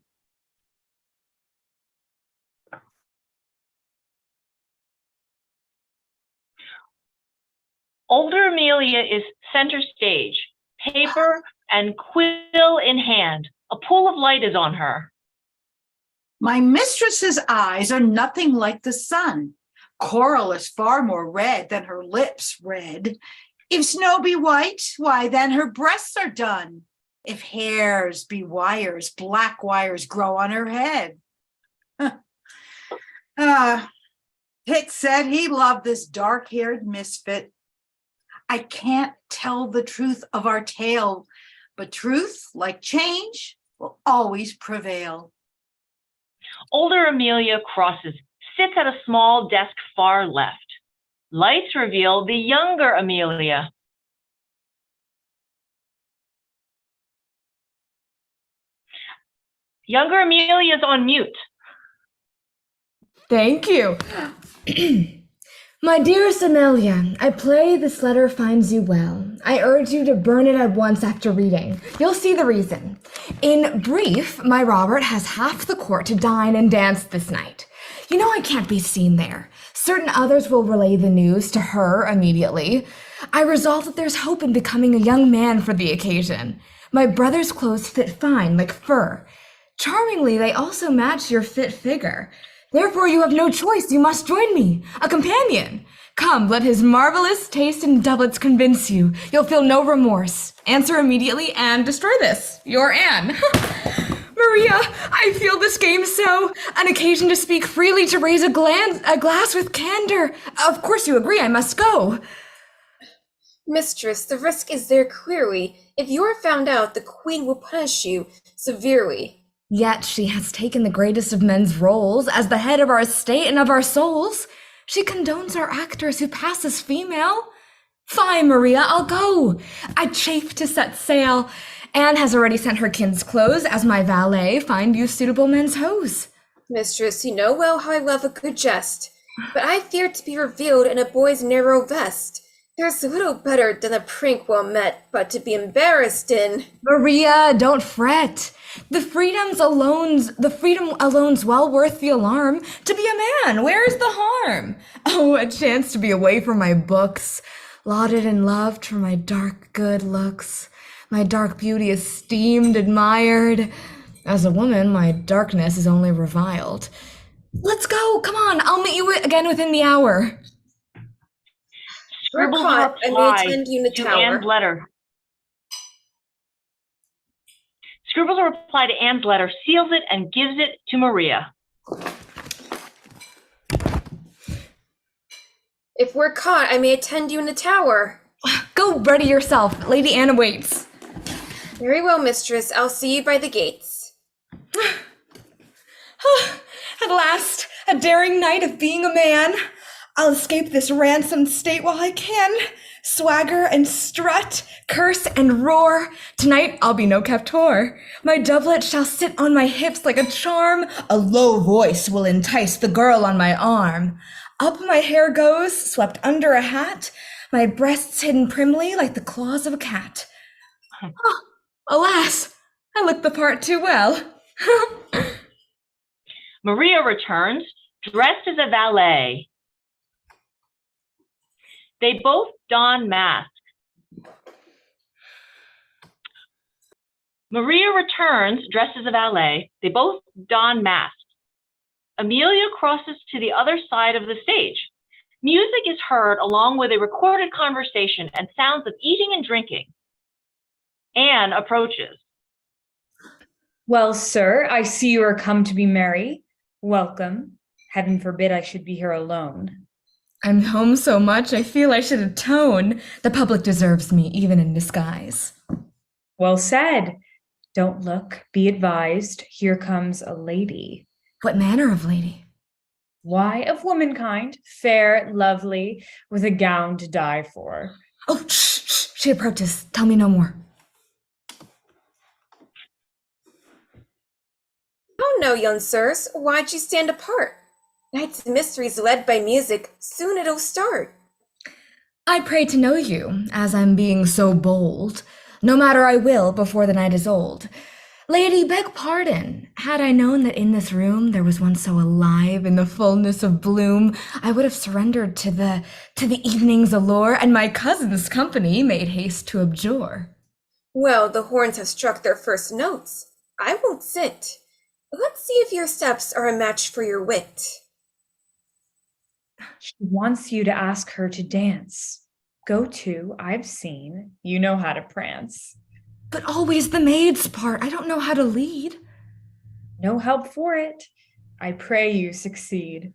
Older Amelia is center stage, paper and quill in hand. A pool of light is on her. My mistress's eyes are nothing like the sun. Coral is far more red than her lips red. If snow be white, why then her breasts are done. If hairs be wires, black wires grow on her head. Pitt said he loved this dark-haired misfit. I can't tell the truth of our tale, but truth, like change, will always prevail. Older Amelia crosses, sits at a small desk far left. Lights reveal the younger Amelia. Younger Amelia's on mute. Thank you. My dearest Amelia, I pray this letter finds you well. I urge you to burn it at once after reading. You'll see the reason. In brief, my Robert has half the court to dine and dance this night. You know I can't be seen there. Certain others will relay the news to her immediately. I resolve that there's hope in becoming a young man for the occasion. My brother's clothes fit fine, like fur. Charmingly, they also match your fit figure. Therefore, you have no choice. You must join me, a companion. Come, let his marvelous taste in doublets convince you. You'll feel no remorse. Answer immediately and destroy this. Your Anne. Maria, I feel this game so. An occasion to speak freely, to raise a glass with candor. Of course you agree, I must go. Mistress, the risk is there clearly. If you are found out, the queen will punish you severely. Yet she has taken the greatest of men's roles as the head of our estate and of our souls. She condones our actors who pass as female. Fine, Maria, I'll go. I chafe to set sail. Anne has already sent her kin's clothes as my valet find you suitable men's hose. Mistress, you know well how I love a good jest, but I fear to be revealed in a boy's narrow vest. There's little better than a prank well met, but to be embarrassed in. Maria, don't fret. The freedom alone's well worth the alarm. To be a man, where is the harm? Oh, a chance to be away from my books. lauded and loved for my dark good looks, my dark beauty esteemed, admired. As a woman, my darkness is only reviled. Let's go, come on, I'll meet you again within the hour. Scribbles caught. I may reply attend you in the to tower. Anne's letter. Scribbles a reply to Anne's letter, seals it, and gives it to Maria. If we're caught, I may attend you in the tower. Go ready yourself, Lady Anne waits. Very well, mistress. I'll see you by the gates. At last, a daring night of being a man. I'll escape this ransomed state while I can. Swagger and strut, curse and roar. Tonight I'll be no kept whore. My doublet shall sit on my hips like a charm. A low voice will entice the girl on my arm. Up my hair goes, swept under a hat. My breasts hidden primly like the claws of a cat. Oh, alas, I look the part too well. Maria returns, dressed as a valet. They both don masks. Maria returns, dressed as a valet. They both don masks. Amelia crosses to the other side of the stage. Music is heard along with a recorded conversation and sounds of eating and drinking. Anne approaches. Well, sir, I see you are come to be merry. Welcome. Heaven forbid I should be here alone. I'm home so much, I feel I should atone. The public deserves me, even in disguise. Well said. Don't look, be advised. Here comes a lady. What manner of lady? Why, of womankind, fair, lovely, with a gown to die for. Oh, shh, shh. She approaches. Tell me no more. Oh no, young sirs. Why'd you stand apart? Night's mysteries led by music. Soon it'll start. I pray to know you, as I'm being so bold. No matter I will before the night is old. Lady, beg pardon. Had I known that in this room there was one so alive in the fullness of bloom, I would have surrendered to the evening's allure, and my cousin's company made haste to abjure. Well, the horns have struck their first notes. I won't sit. Let's see if your steps are a match for your wit. She wants you to ask her to dance. Go to, I've seen. You know how to prance. But always the maid's part. I don't know how to lead. No help for it. I pray you succeed.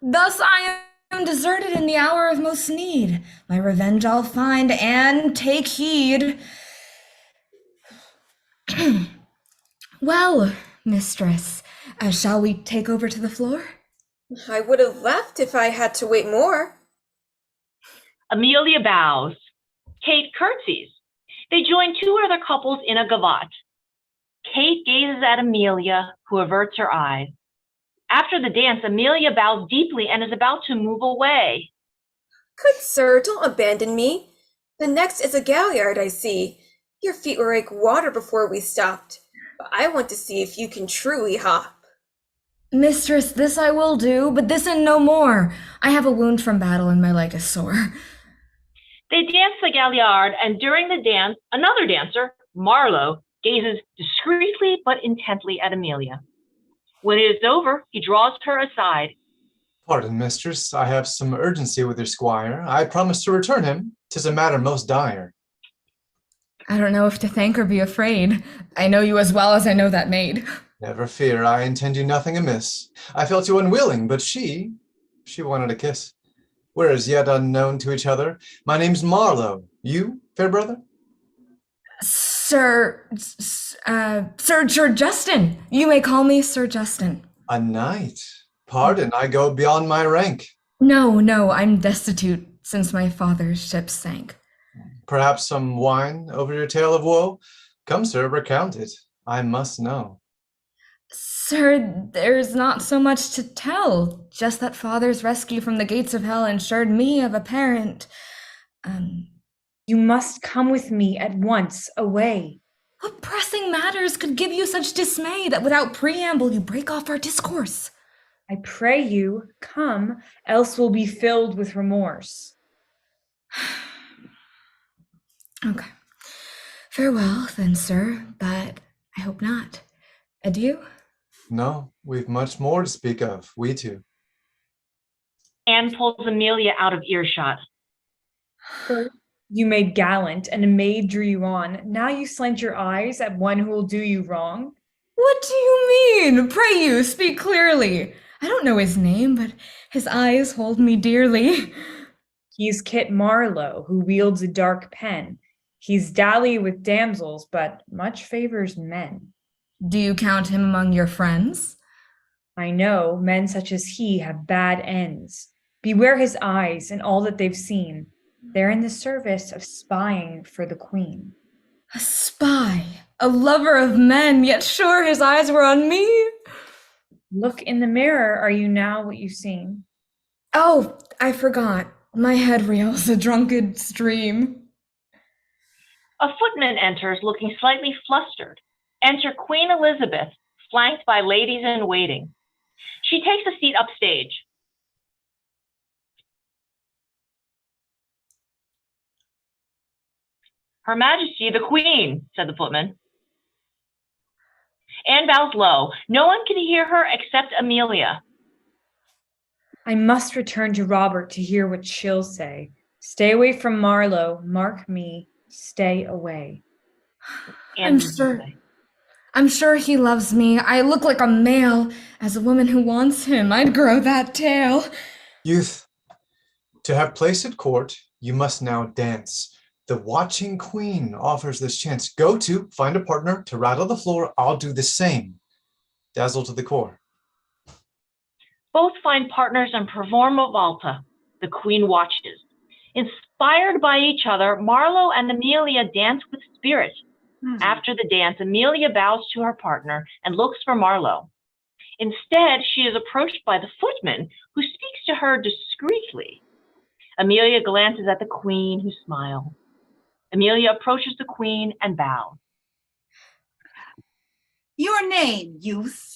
Thus I am deserted in the hour of most need. My revenge I'll find, and take heed. Well, mistress, shall we take over to the floor? I would have left if I had to wait more. Amelia bows. Kate curtsies. They join two other couples in a gavotte. Kate gazes at Amelia, who averts her eyes. After the dance, Amelia bows deeply and is about to move away. Good sir, don't abandon me. The next is a galliard, I see. Your feet were like water before we stopped. But I want to see if you can truly hop. Mistress, this I will do, but this and no more. I have a wound from battle and my leg is sore. They dance the galliard, and during the dance, another dancer, Marlowe, gazes discreetly but intently at Amelia. When it is over, he draws her aside. Pardon, mistress, I have some urgency with your squire. I promise to return him. 'Tis a matter most dire. I don't know if to thank or be afraid. I know you as well as I know that maid. Never fear, I intend you nothing amiss. I felt you unwilling, but she wanted a kiss. We're as yet unknown to each other. My name's Marlowe. You, fair brother? Sir Justin. You may call me Sir Justin. A knight. Pardon, I go beyond my rank. No, I'm destitute since my father's ship sank. Perhaps some wine over your tale of woe? Come, sir, recount it. I must know. Sir, there's not so much to tell, just that father's rescue from the gates of hell ensured me of a parent. You must come with me at once, away. What pressing matters could give you such dismay that without preamble you break off our discourse? I pray you, come, else we'll be filled with remorse. Okay. Farewell, then, sir, but I hope not. Adieu. No, we've much more to speak of, we two. Anne pulls Amelia out of earshot. First, you made gallant, and a maid drew you on. Now you slant your eyes at one who will do you wrong. What do you mean? Pray you, speak clearly. I don't know his name, but his eyes hold me dearly. He's Kit Marlowe, who wields a dark pen. He's dally with damsels, but much favors men. Do you count him among your friends? I know men such as he have bad ends. Beware his eyes and all that they've seen. They're in the service of spying for the queen. A spy, a lover of men, yet sure his eyes were on me. Look in the mirror. Are you now what you've seen? Oh, I forgot. My head reels a drunken stream. A footman enters, looking slightly flustered. Enter Queen Elizabeth, flanked by ladies in waiting. She takes a seat upstage. Her Majesty the Queen, said the footman. Anne bows low. No one can hear her except Amelia. I must return to Robert to hear what she'll say. Stay away from Marlowe. Mark me. Stay away. I'm sure he loves me. I look like a male. As a woman who wants him, I'd grow that tail. Youth, to have place at court, you must now dance. The watching queen offers this chance. Go to, find a partner to rattle the floor. I'll do the same. Dazzle to the core. Both find partners and perform a volta. The queen watches. Inspired by each other, Marlowe and Amelia dance with spirit. After the dance, Amelia bows to her partner and looks for Marlowe. Instead, she is approached by the footman, who speaks to her discreetly. Amelia glances at the queen, who smiles. Amelia approaches the queen and bows. Your name, youth?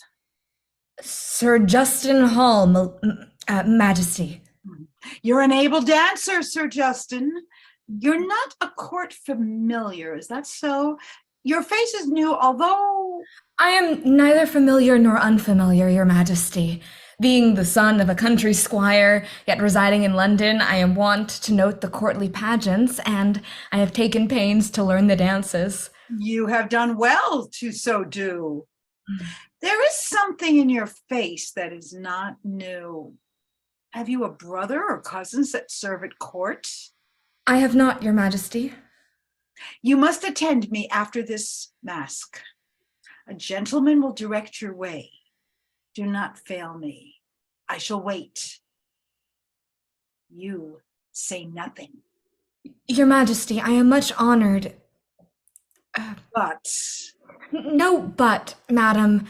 Sir Justin Hall, Majesty. You're an able dancer, Sir Justin. You're not a court familiar, is that so? Your face is new, although... I am neither familiar nor unfamiliar, Your Majesty. Being the son of a country squire, yet residing in London, I am wont to note the courtly pageants, and I have taken pains to learn the dances. You have done well to so do. There is something in your face that is not new. Have you a brother or cousins that serve at court? I have not, Your Majesty. You must attend me after this mask. A gentleman will direct your way. Do not fail me. I shall wait. You say nothing. Your Majesty, I am much honored. But? No but, madam.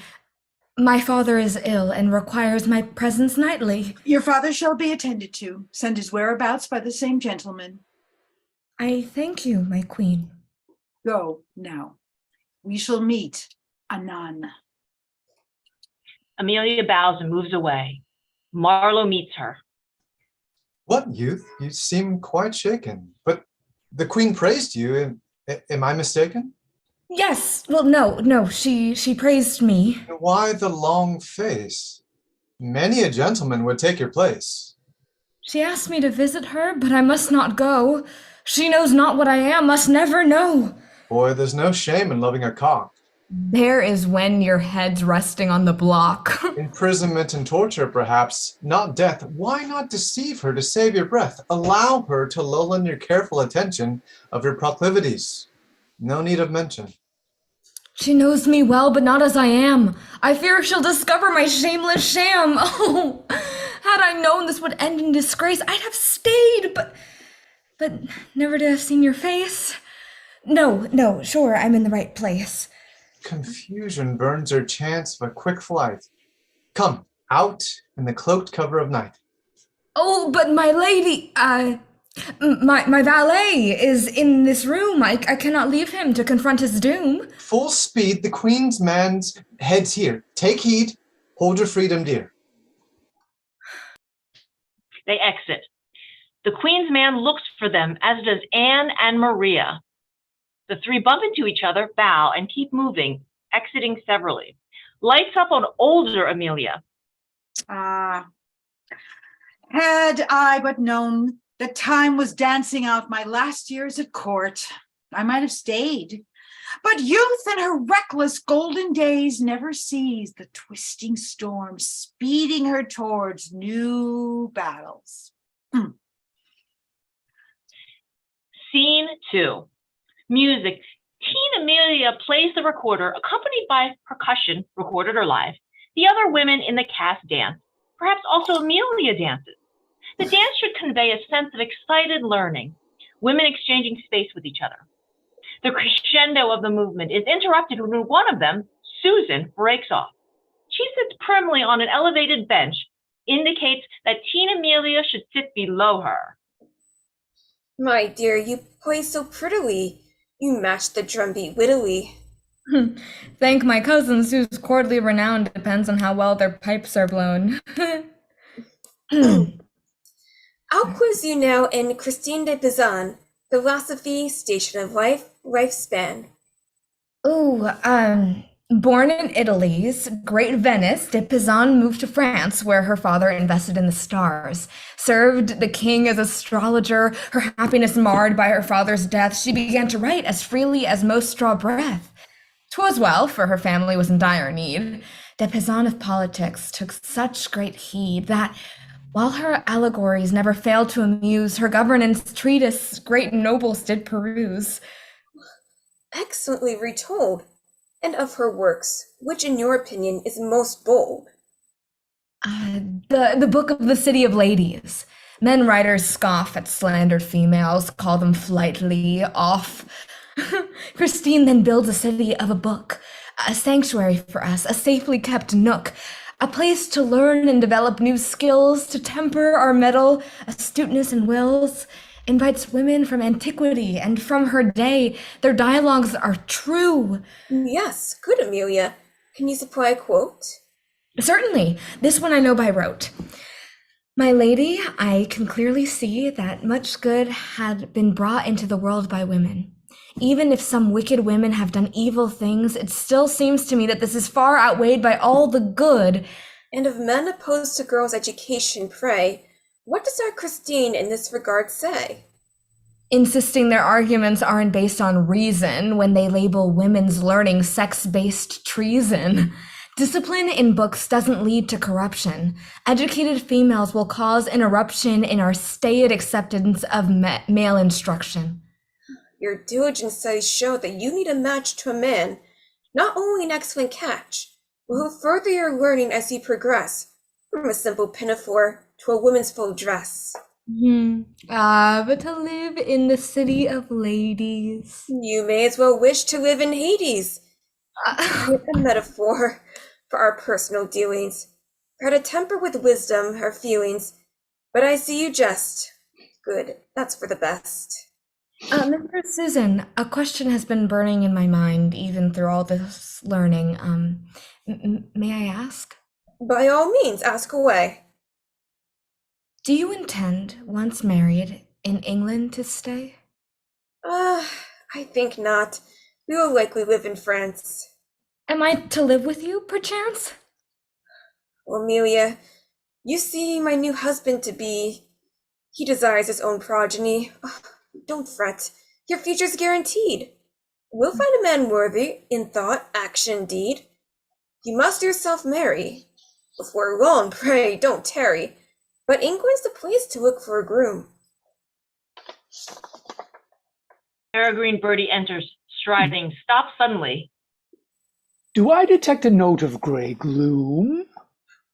My father is ill and requires my presence nightly. Your father shall be attended to. Send his whereabouts by the same gentleman. I thank you, my queen. Go now. We shall meet anon. Amelia bows and moves away. Marlowe meets her. What, youth? You seem quite shaken. But the queen praised you. Am I mistaken? Yes. Well, no. She praised me. Why the long face? Many a gentleman would take your place. She asked me to visit her, but I must not go. She knows not what I am, must never know. Boy, there's no shame in loving a cock. There is when your head's resting on the block. Imprisonment and torture, perhaps, not death. Why not deceive her to save your breath? Allow her to lull in your careful attention of your proclivities. No need of mention. She knows me well, but not as I am. I fear she'll discover my shameless sham. Oh, had I known this would end in disgrace, I'd have stayed, but never to have seen your face. No, sure, I'm in the right place. Confusion burns her chance of a quick flight. Come, out in the cloaked cover of night. Oh, but my lady, my valet is in this room. I cannot leave him to confront his doom. Full speed, the queen's man's head's here. Take heed, hold your freedom dear. They exit. The Queen's man looks for them, as does Anne and Maria. The three bump into each other, bow, and keep moving, exiting severally. Lights up on older Amelia. Ah, had I but known that time was dancing out my last years at court, I might have stayed. But youth in her reckless golden days never sees the twisting storm speeding her towards new battles. Scene 2. Music. Teen Amelia plays the recorder, accompanied by percussion, recorded or live. The other women in the cast dance. Perhaps also Amelia dances. The dance should convey a sense of excited learning, women exchanging space with each other. The crescendo of the movement is interrupted when one of them, Susan, breaks off. She sits primly on an elevated bench, indicates that teen Amelia should sit below her. My dear, you play so prettily. You match the drumbeat wittily. Thank my cousins, whose courtly renown depends on how well their pipes are blown. I'll quiz you now in Christine de Pizan, philosophy, station of life, lifespan. Born in Italy's great Venice, de Pizan moved to France, where her father invested in the stars. Served the king as astrologer, her happiness marred by her father's death, she began to write as freely as most draw breath. 'Twas well, for her family was in dire need. De Pizan of politics took such great heed that, while her allegories never failed to amuse, her governance treatise great nobles did peruse. Excellently retold. And of her works, which in your opinion is most bold? The Book of the City of Ladies. Men writers scoff at slandered females, call them flightly off. Christine then builds a city of a book, a sanctuary for us, a safely kept nook, a place to learn and develop new skills, to temper our mettle, astuteness and wills. Invites women from antiquity and from her day. Their dialogues are true. Yes, good Amelia. Can you supply a quote? Certainly. This one I know by rote. My lady, I can clearly see that much good had been brought into the world by women. Even if some wicked women have done evil things, it still seems to me that this is far outweighed by all the good. And of men opposed to girls' education, pray, what does our Christine in this regard say? Insisting their arguments aren't based on reason when they label women's learning sex-based treason. Discipline in books doesn't lead to corruption. Educated females will cause interruption in our staid acceptance of male instruction. Your diligent studies show that you need a match to a man, not only an excellent catch, but who'll further your learning as you progress, from a simple pinafore to a woman's full dress. But to live in the city of ladies. You may as well wish to live in Hades. A metaphor for our personal dealings. Try to temper with wisdom our feelings, but I see you jest. Good, that's for the best. Mistress Susan, a question has been burning in my mind even through all this learning. May I ask? By all means, ask away. Do you intend, once married, in England to stay? I think not. We will likely live in France. Am I to live with you, perchance? Well, Amelia, you see my new husband-to-be. He desires his own progeny. Oh, don't fret. Your future's guaranteed. We'll find a man worthy in thought, action, deed. You must yourself marry. Before long, pray, don't tarry. But England's the place to look for a groom. Peregrine Birdie enters, striding, stops suddenly. Do I detect a note of grey gloom?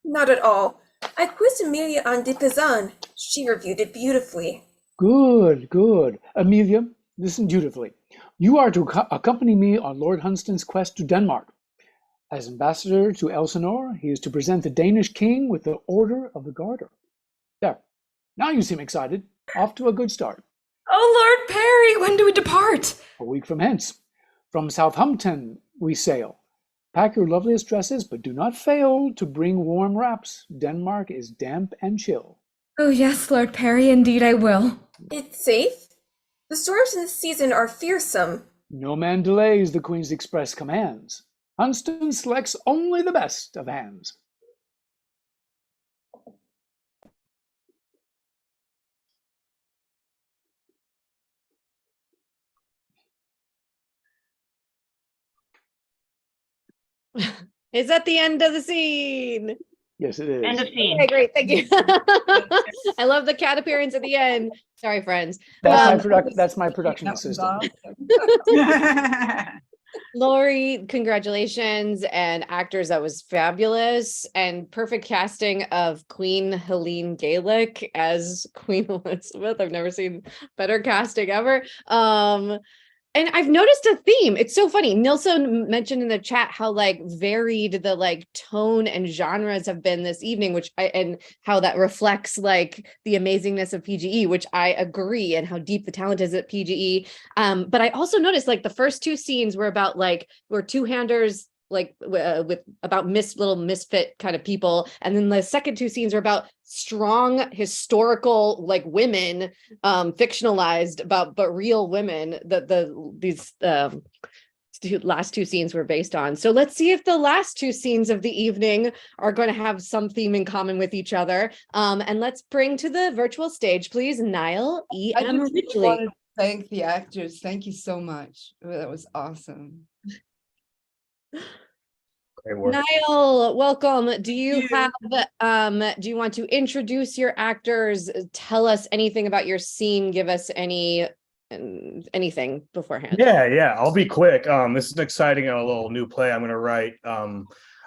Not at all. I quizzed Amelia on de Pizan. She reviewed it beautifully. Good, good. Amelia, listen dutifully. You are to accompany me on Lord Hunston's quest to Denmark. As ambassador to Elsinore, he is to present the Danish king with the Order of the Garter. There. Now you seem excited. Off to a good start. Oh, Lord Perry, when do we depart? A week from hence. From Southampton we sail. Pack your loveliest dresses, but do not fail to bring warm wraps. Denmark is damp and chill. Oh, yes, Lord Perry, indeed I will. It's safe? The storms in this season are fearsome. No man delays the Queen's express commands. Hunston selects only the best of hands. Is that the end of the scene? Yes, it is. End of scene. Okay, great. Thank you. I love the cat appearance at the end. Sorry, friends. That's my production assistant. Lori, congratulations. And actors, that was fabulous. And perfect casting of Queen Helene Gaelic as Queen Elizabeth. I've never seen better casting ever. And I've noticed a theme. It's so funny. Nilsson mentioned in the chat how like varied the like tone and genres have been this evening, and how that reflects like the amazingness of PGE, which I agree, and how deep the talent is at PGE. But I also noticed like the first two scenes were about like were two-handers like with about little misfit kind of people, and then the second two scenes are about strong historical like women, fictionalized but real women that these last two scenes were based on. So let's see if the last two scenes of the evening are going to have some theme in common with each other. And let's bring to the virtual stage, please, Niall E.M. Ridgely. Want to thank the actors. Thank you so much. That was awesome. Niall, welcome. Do you want to introduce your actors? Tell us anything about your scene. Give us anything beforehand. Yeah, I'll be quick. This is an exciting and a little new play I'm gonna write. I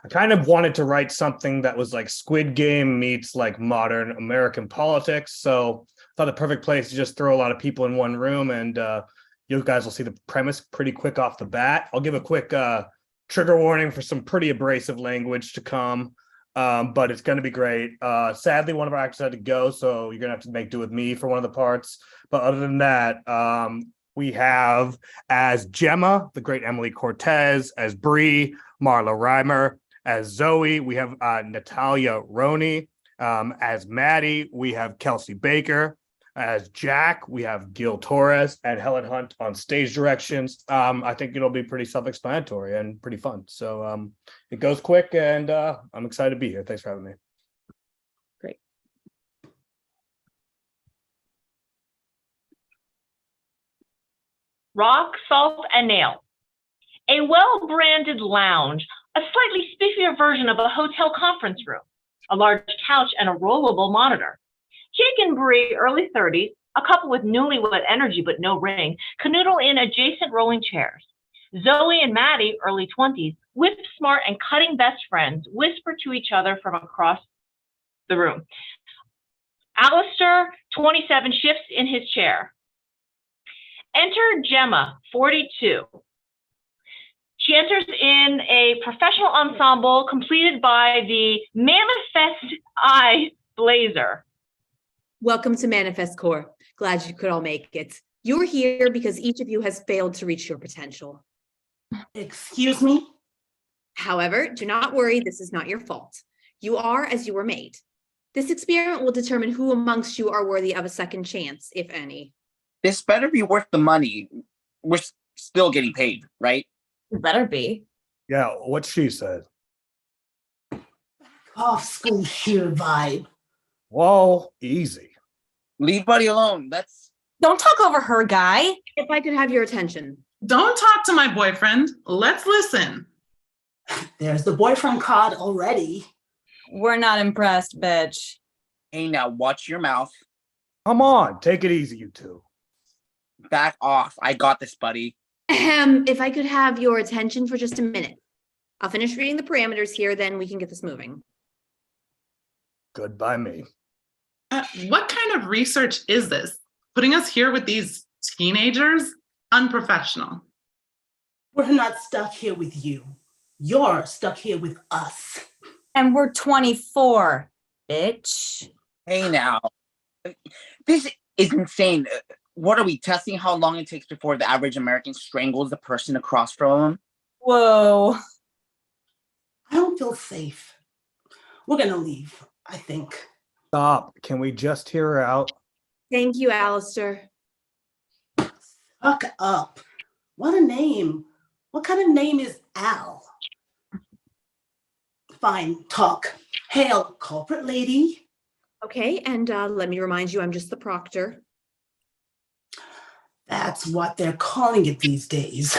kind of wanted to write something that was like Squid Game meets like modern American politics. So I thought the perfect place to just throw a lot of people in one room, and you guys will see the premise pretty quick off the bat. I'll give a quick trigger warning for some pretty abrasive language to come, but it's going to be great. Sadly, one of our actors had to go, so you're going to have to make do with me for one of the parts. But other than that, we have as Gemma, the great Emily Cortez, as Bree, Marla Reimer, as Zoe, we have Natalia Roney, as Maddie, we have Kelsey Baker. As Jack, we have Gil Torres and Helen Hunt on stage directions. I think it'll be pretty self-explanatory and pretty fun. So it goes quick, and I'm excited to be here. Thanks for having me. Great. Rock, salt, and nail. A well-branded lounge, a slightly spiffier version of a hotel conference room, a large couch, and a rollable monitor. Jake and Bree, early 30s, a couple with newlywed energy but no ring, canoodle in adjacent rolling chairs. Zoe and Maddie, early 20s, whip smart and cutting best friends, whisper to each other from across the room. Alistair, 27, shifts in his chair. Enter Gemma, 42. She enters in a professional ensemble completed by the Manifest Eye Blazer. Welcome to Manifest Corps. Glad you could all make it. You're here because each of you has failed to reach your potential. Excuse me? However, do not worry, this is not your fault. You are as you were made. This experiment will determine who amongst you are worthy of a second chance, if any. This better be worth the money. We're still getting paid, right? It better be. Yeah, what she said. Off school sheer vibe. Whoa, easy. Leave Buddy alone. Don't talk over her, guy. If I could have your attention. Don't talk to my boyfriend. Let's listen. There's the boyfriend card already. We're not impressed, bitch. Hey, now watch your mouth. Come on, take it easy, you two. Back off. I got this, buddy. If I could have your attention for just a minute. I'll finish reading the parameters here, then we can get this moving. Good by me. What kind of research is this? Putting us here with these teenagers? Unprofessional. We're not stuck here with you. You're stuck here with us. And we're 24, bitch. Hey, now. This is insane. What are we testing? How long it takes before the average American strangles the person across from him? Whoa. I don't feel safe. We're gonna leave, I think. Stop. Can we just hear her out? Thank you, Alistair. Fuck up. What a name. What kind of name is Al? Fine, talk. Hail, culprit lady. Okay, and let me remind you, I'm just the proctor. That's what they're calling it these days.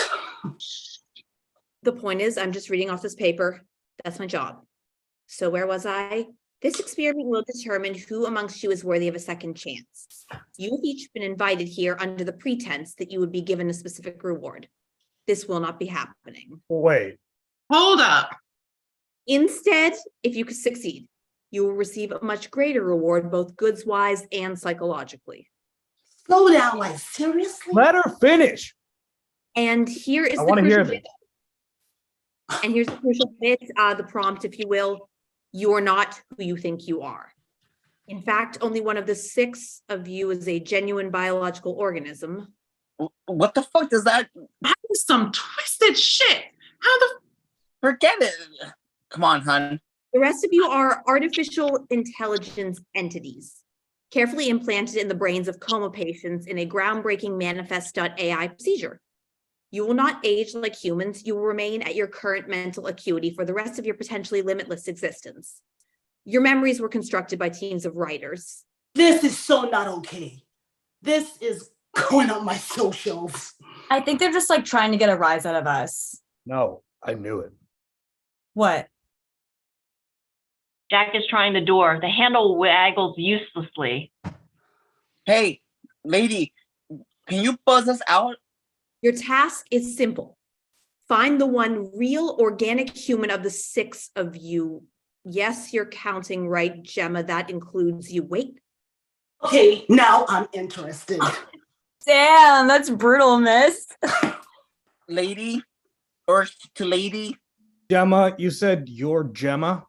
The point is, I'm just reading off this paper. That's my job. So where was I? This experiment will determine who amongst you is worthy of a second chance. You have each been invited here under the pretense that you would be given a specific reward. This will not be happening. Wait. Hold up. Instead, if you could succeed, you will receive a much greater reward, both goods-wise and psychologically. Slow down, like seriously? Let her finish. And here is I the want to hear crucial this. bit. And here's the crucial bit, the prompt, if you will. You are not who you think you are. In fact, only one of the 6 of you is a genuine biological organism. What the fuck does that? That is some twisted shit. How the? Forget it. Come on, hun. The rest of you are artificial intelligence entities, carefully implanted in the brains of coma patients in a groundbreaking manifest.ai procedure. You will not age like humans. You will remain at your current mental acuity for the rest of your potentially limitless existence. Your memories were constructed by teams of writers. This is so not okay. This is going on my socials. I think they're just like trying to get a rise out of us. No, I knew it. What? Jack is trying the door. The handle waggles uselessly. Hey, lady, can you buzz us out? Your task is simple. Find the one real organic human of the 6 of you. Yes, you're counting right, Gemma. That includes you. Wait. Okay, now I'm interested. Damn, that's brutal, miss. Lady, or to lady. Gemma, you said you're Gemma?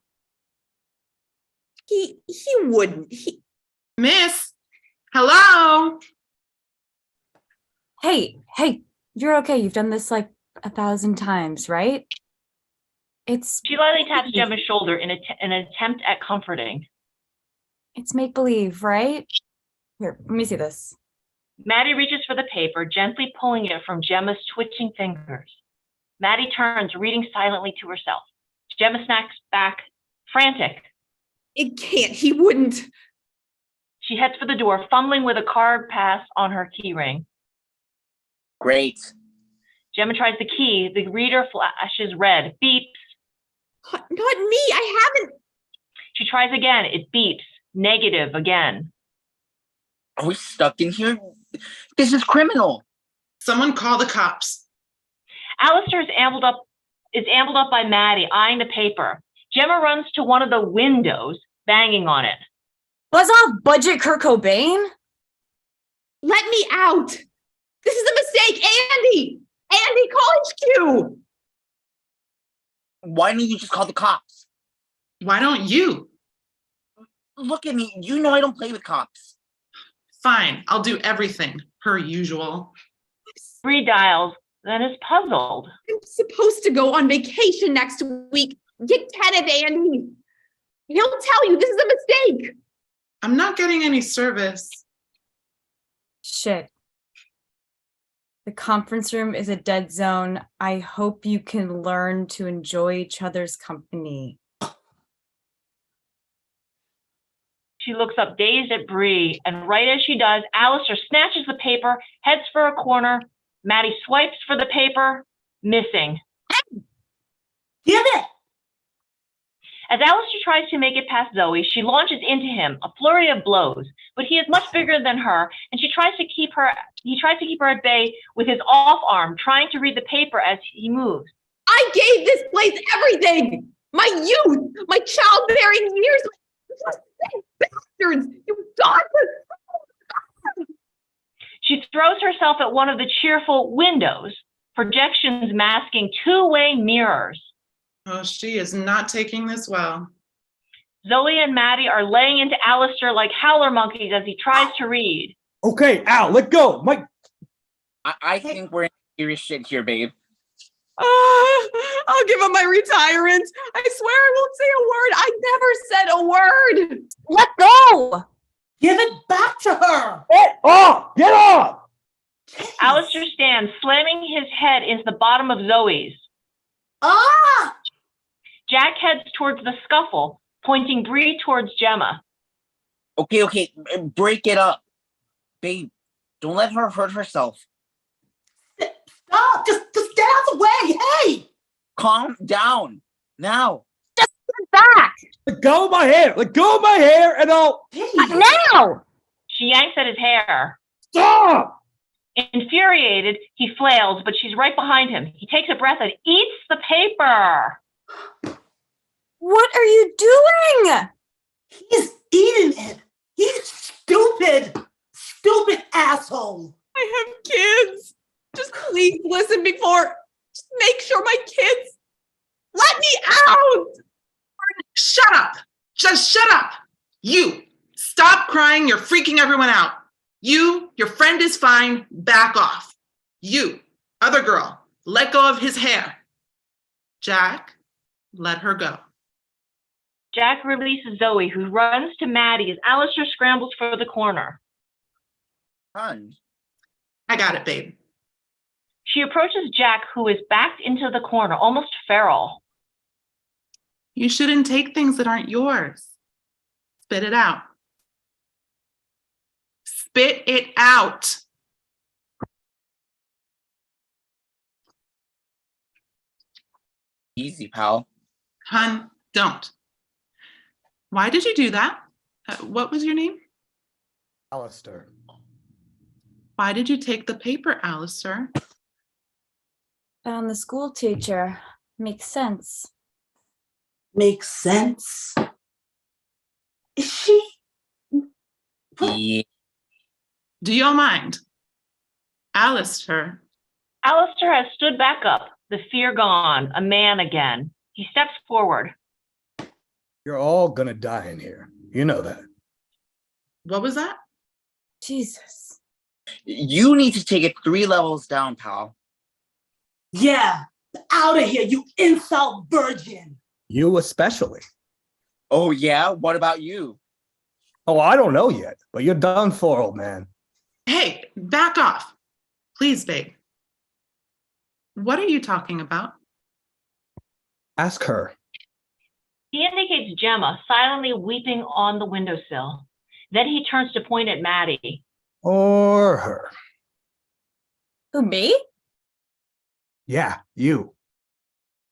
He wouldn't. Miss, hello. Hey, you're okay. You've done this like 1,000 times, right? She lightly taps Gemma's shoulder in an attempt at comforting. It's make-believe, right? Here, let me see this. Maddie reaches for the paper, gently pulling it from Gemma's twitching fingers. Maddie turns, reading silently to herself. Gemma snacks back, frantic. It can't. He wouldn't. She heads for the door, fumbling with a card pass on her keyring. Great. Gemma tries the key. The reader flashes red. Beeps. Not me. I haven't. She tries again. It beeps. Negative again. Are we stuck in here? This is criminal. Someone call the cops. Alistair is ambled up by Maddie, eyeing the paper. Gemma runs to one of the windows, banging on it. Buzz off, budget Kurt Cobain? Let me out. This is a mistake, Andy. Andy, call HQ. Why don't you just call the cops? Why don't you? Look at me. You know I don't play with cops. Fine, I'll do everything, per usual. Redials, then is puzzled. I'm supposed to go on vacation next week. Get Kenneth, Andy. He'll tell you this is a mistake. I'm not getting any service. Shit. The conference room is a dead zone. I hope you can learn to enjoy each other's company. She looks up dazed at Bree, and right as she does, Alistair snatches the paper, heads for a corner. Maddie swipes for the paper, missing. Damn it! As Alistair tries to make it past Zoe, she launches into him, a flurry of blows, but he is much bigger than her, and he tries to keep her at bay with his off arm, trying to read the paper as he moves. I gave this place everything. My youth, my childbearing years. Bastards, you dogs. She throws herself at one of the cheerful windows, projections masking two-way mirrors. Oh, she is not taking this well. Zoe and Maddie are laying into Alistair like howler monkeys as he tries to read. Okay, Al, let go. Mike. I think we're in serious shit here, babe. I'll give up my retirement. I swear I won't say a word. I never said a word. Let go. Give it back to her. Get off! Get off! Alistair stands, slamming his head into the bottom of Zoe's. Ah! Jack heads towards the scuffle, pointing Bree towards Gemma. Okay, break it up. Babe, don't let her hurt herself. Stop! Just get out of the way! Hey! Calm down. Now. Just get back. Let go of my hair! Let go of my hair and I'll... Now! She yanks at his hair. Stop! Infuriated, he flails, but she's right behind him. He takes a breath and eats the paper. What are you doing? He's eating it. He's stupid. Stupid asshole. I have kids. Just please listen before. Just make sure my kids let me out. Shut up. Just shut up. You, stop crying. You're freaking everyone out. You, your friend is fine. Back off. You, other girl, let go of his hair. Jack, let her go. Jack releases Zoe, who runs to Maddie as Alistair scrambles for the corner. Hun. I got it, babe. She approaches Jack, who is backed into the corner, almost feral. You shouldn't take things that aren't yours. Spit it out. Spit it out. Easy, pal. Hun, don't. Why did you do that? What was your name? Alistair. Why did you take the paper, Alistair? Found the school teacher. Makes sense. Makes sense. Is she? Yeah. Do you all mind? Alistair. Alistair has stood back up, the fear gone, a man again. He steps forward. You're all gonna die in here. You know that. What was that? Jesus. You need to take it 3 levels down, pal. Yeah. Out of here, you insult virgin. You especially. Oh, yeah? What about you? Oh, I don't know yet, but you're done for, old man. Hey, back off. Please, babe. What are you talking about? Ask her. He indicates Gemma, silently weeping on the windowsill. Then he turns to point at Maddie. Or her. Who, me? Yeah, you.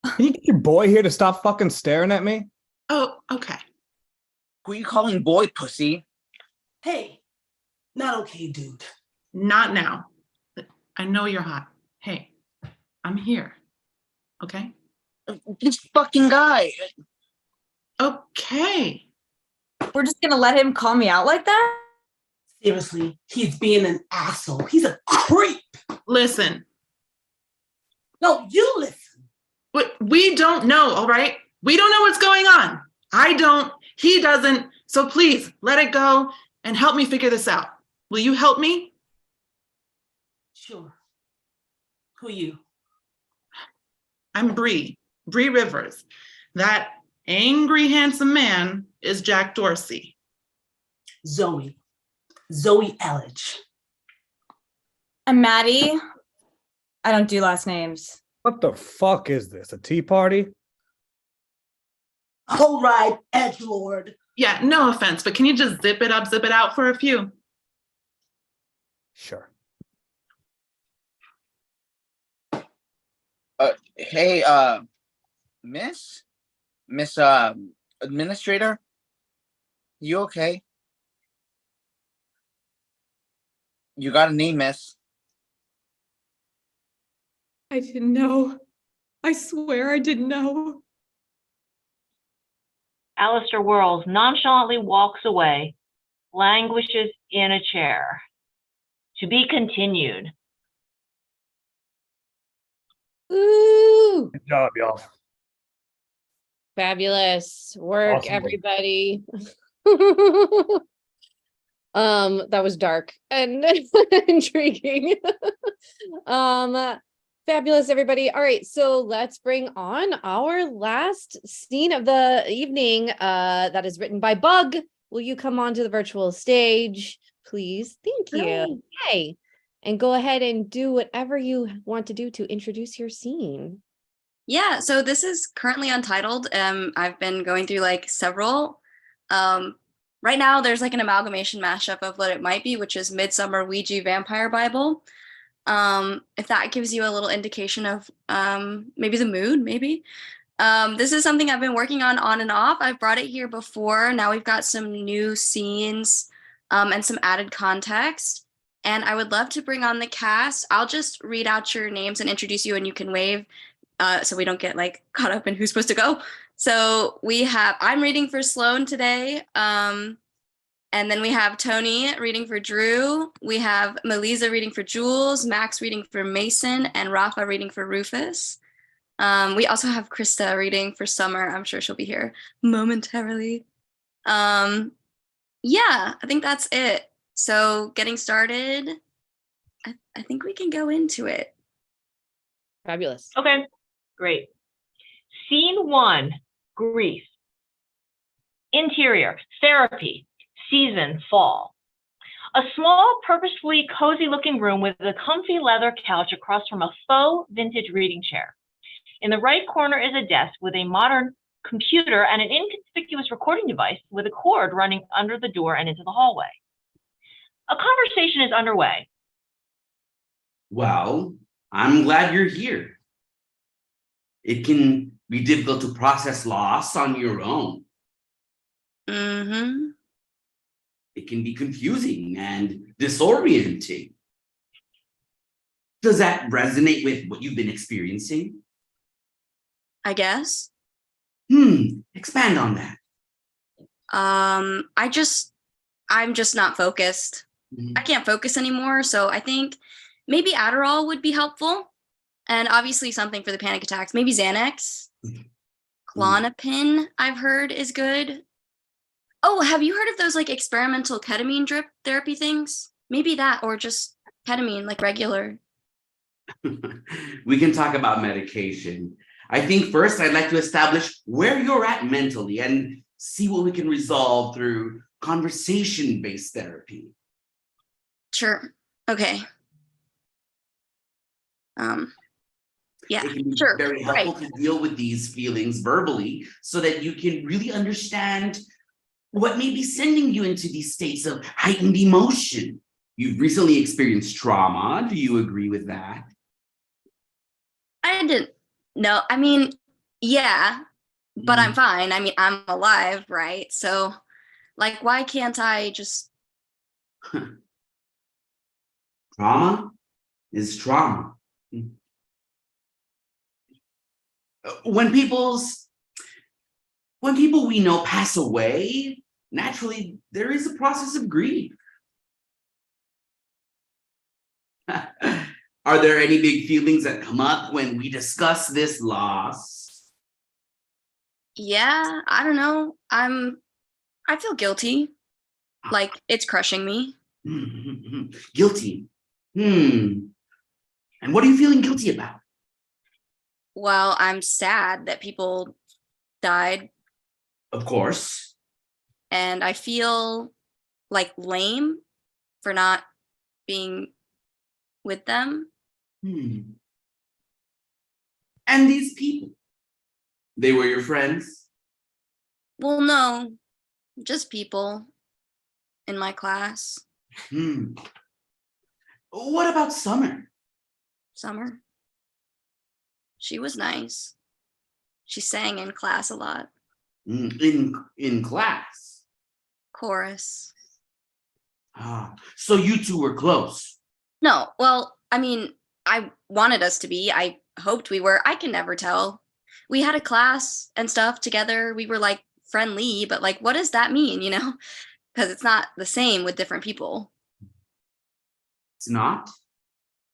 Can you get your boy here to stop fucking staring at me? Oh, okay. Who are you calling boy, pussy? Hey, not okay, dude. Not now. I know you're hot. Hey, I'm here. Okay? This fucking guy. Okay. We're just gonna let him call me out like that? Seriously, he's being an asshole. He's a creep. Listen. No, you listen. We don't know, all right? We don't know what's going on. I don't. He doesn't. So please, let it go and help me figure this out. Will you help me? Sure. Who you? I'm Bree Rivers. That angry, handsome man is Jack Dorsey. Zoe Elledge. I'm Maddie. I don't do last names. What the fuck is this? A tea party? All right, edgelord. Yeah, no offense, but can you just zip it up, zip it out for a few? Sure. Hey, Miss Administrator, you okay? You got a name, miss? I didn't know. I swear I didn't know. Alistair whirls, nonchalantly walks away, languishes in a chair. To be continued. Ooh, Good job, y'all. fabulous work, Awesome. everybody. That was dark and intriguing. Fabulous, everybody. All right, so let's bring on our last scene of the evening. That is written by Bug. Will you come onto the virtual stage, please? Thank you. Hey, and go ahead and do whatever you want to do to introduce your scene. Yeah, so this is currently untitled. I've been going through like several. Right now, there's like an amalgamation mashup of what it might be, which is Midsummer Ouija Vampire Bible. If that gives you a little indication of maybe the mood, maybe. This is something I've been working on and off. I've brought it here before. Now we've got some new scenes and some added context. And I would love to bring on the cast. I'll just read out your names and introduce you, and you can wave so we don't get like caught up in who's supposed to go. So I'm reading for Sloan today. And then we have Tony reading for Drew. We have Melisa reading for Jules, Max reading for Mason, and Rafa reading for Rufus. We also have Krista reading for Summer. I'm sure she'll be here momentarily. Yeah, I think that's it. So getting started, I think we can go into it. Fabulous. Okay, great. Scene 1, grief. Interior, therapy, season, fall. A small, purposefully cozy-looking room with a comfy leather couch across from a faux vintage reading chair. In the right corner is a desk with a modern computer and an inconspicuous recording device with a cord running under the door and into the hallway. A conversation is underway. Well, I'm glad you're here. It can be difficult to process loss on your own. Mm-hmm. It can be confusing and disorienting. Does that resonate with what you've been experiencing? I guess. Expand on that. I'm just not focused. I can't focus anymore, so I think maybe Adderall would be helpful. And obviously something for the panic attacks. Maybe Xanax. Klonopin, I've heard, is good. Oh, have you heard of those like experimental ketamine drip therapy things? Maybe that, or just ketamine, like regular. We can talk about medication. I think first I'd like to establish where you're at mentally and see what we can resolve through conversation-based therapy. Sure. Okay. Yeah, It can be sure. very helpful to deal with these feelings verbally so that you can really understand what may be sending you into these states of heightened emotion. You've recently experienced trauma. Do you agree with that? I didn't know. I mean, yeah, but I'm fine. I mean, I'm alive, right? So, like, why can't I just... Trauma is trauma. When people we know pass away, naturally, there is a process of grief. Are there any big feelings that come up when we discuss this loss? Yeah, I don't know. I feel guilty. Like it's crushing me. Guilty. And what are you feeling guilty about? Well, I'm sad that people died. Of course. And I feel like lame for not being with them. And these people, they were your friends? Well, no, just people in my class. What about Summer? Summer? She was nice. She sang in class a lot. In class? Chorus. So you two were close? No, well, I mean, I wanted us to be. I hoped we were. I can never tell. We had a class and stuff together. We were like friendly, but like, what does that mean, you know? Because it's not the same with different people. It's not?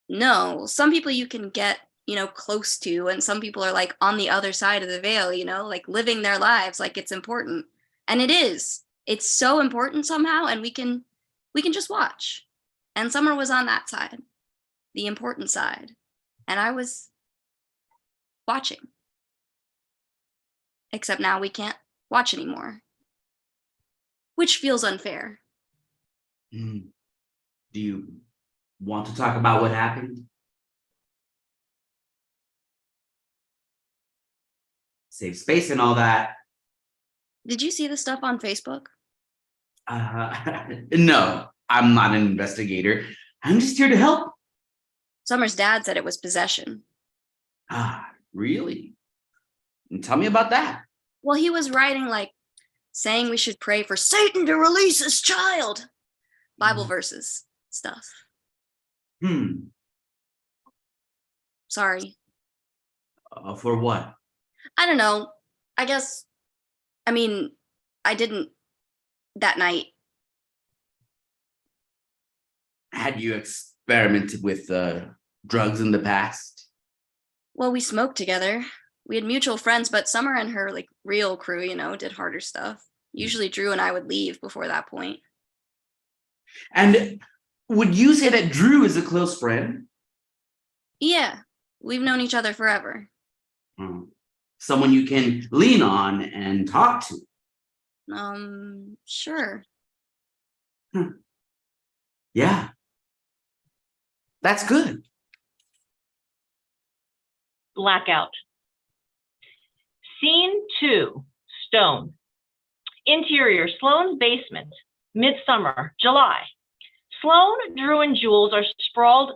No, some people you can get, you know, close to, and some people are like on the other side of the veil, you know, like living their lives like it's important. And it is. It's so important somehow, and we can just watch. And Summer was on that side, the important side. and I was watching. Except now we can't watch anymore, which feels unfair. Do you want to talk about what happened? Safe space and all that. Did you see the stuff on Facebook? No, I'm not an investigator. I'm just here to help. Summer's dad said it was possession. Ah, really? And tell me about that. Well, he was writing like saying we should pray for Satan to release his child. Bible verses, stuff. Sorry. For what? I don't know. I guess, I mean, I didn't that night. Had you experimented with drugs in the past? Well, we smoked together. We had mutual friends, but Summer and her like real crew, did harder stuff. Usually Drew and I would leave before that point. And would you say that Drew is a close friend? Yeah, we've known each other forever. Someone you can lean on and talk to? Sure. Yeah. That's good. Blackout. Scene 2, Stone. Interior, Sloane's basement. Midsummer, July. Sloane, Drew, and Jules are sprawled.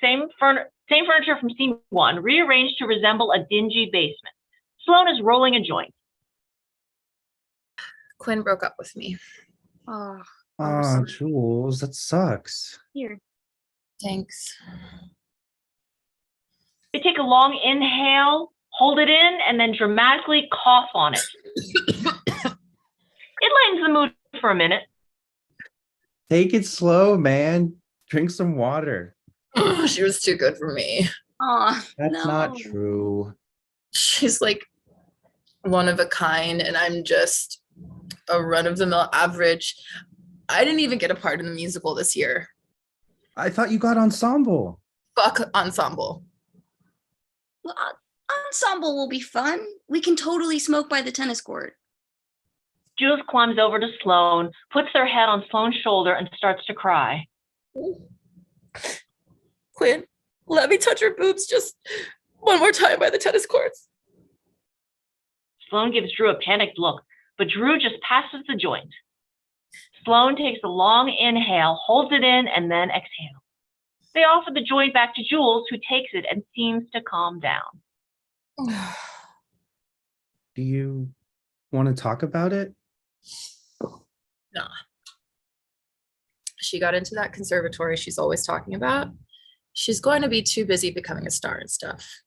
Same furniture from scene 1, rearranged to resemble a dingy basement. Sloane is rolling a joint. Quinn broke up with me. Oh, Jules, that sucks. Here. Thanks. They take a long inhale, hold it in, and then dramatically cough on it. It lightens the mood for a minute. Take it slow, man. Drink some water. She was too good for me. Oh, That's not true. She's like one of a kind, and I'm just a run-of-the-mill average. I didn't even get a part in the musical this year. I thought you got ensemble. Fuck ensemble. Well, ensemble will be fun. We can totally smoke by the tennis court. Jules climbs over to Sloane, puts their head on Sloane's shoulder, and starts to cry. Quinn, let me touch her boobs just one more time by the tennis courts. Sloane gives Drew a panicked look, but Drew just passes the joint. Sloane takes a long inhale, holds it in, and then exhales. They offer the joint back to Jules, who takes it and seems to calm down. Do you want to talk about it? No. She got into that conservatory she's always talking about. She's going to be too busy becoming a star and stuff.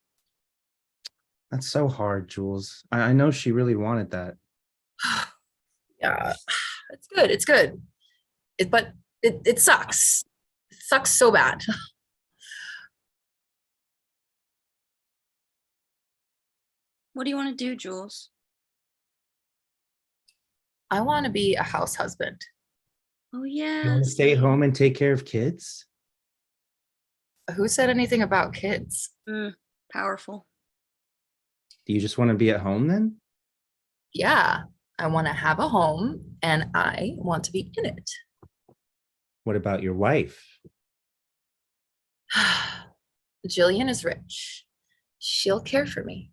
That's so hard, Jules. I know she really wanted that. Yeah, it's good. It's good. But it sucks. It sucks so bad. What do you want to do, Jules? I want to be a house husband. Oh, You yeah. want to stay home and take care of kids? Who said anything about kids? Powerful. Do you just want to be at home then? Yeah, I want to have a home and I want to be in it. What about your wife? Jillian is rich. She'll care for me.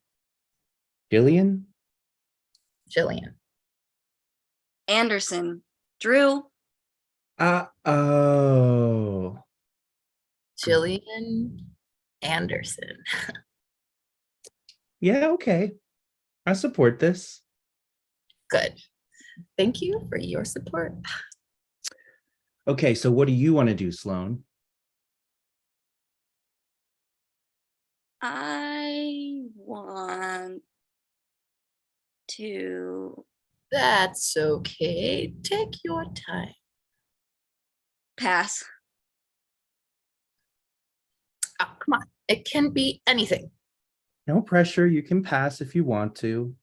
Jillian? Jillian. Anderson. Drew. Oh. Jillian Anderson. Yeah, okay. I support this. Good. Thank you for your support. Okay, so what do you want to do, Sloane? I want to. That's okay. Take your time. Pass. Oh, come on. It can be anything. No pressure. You can pass if you want to.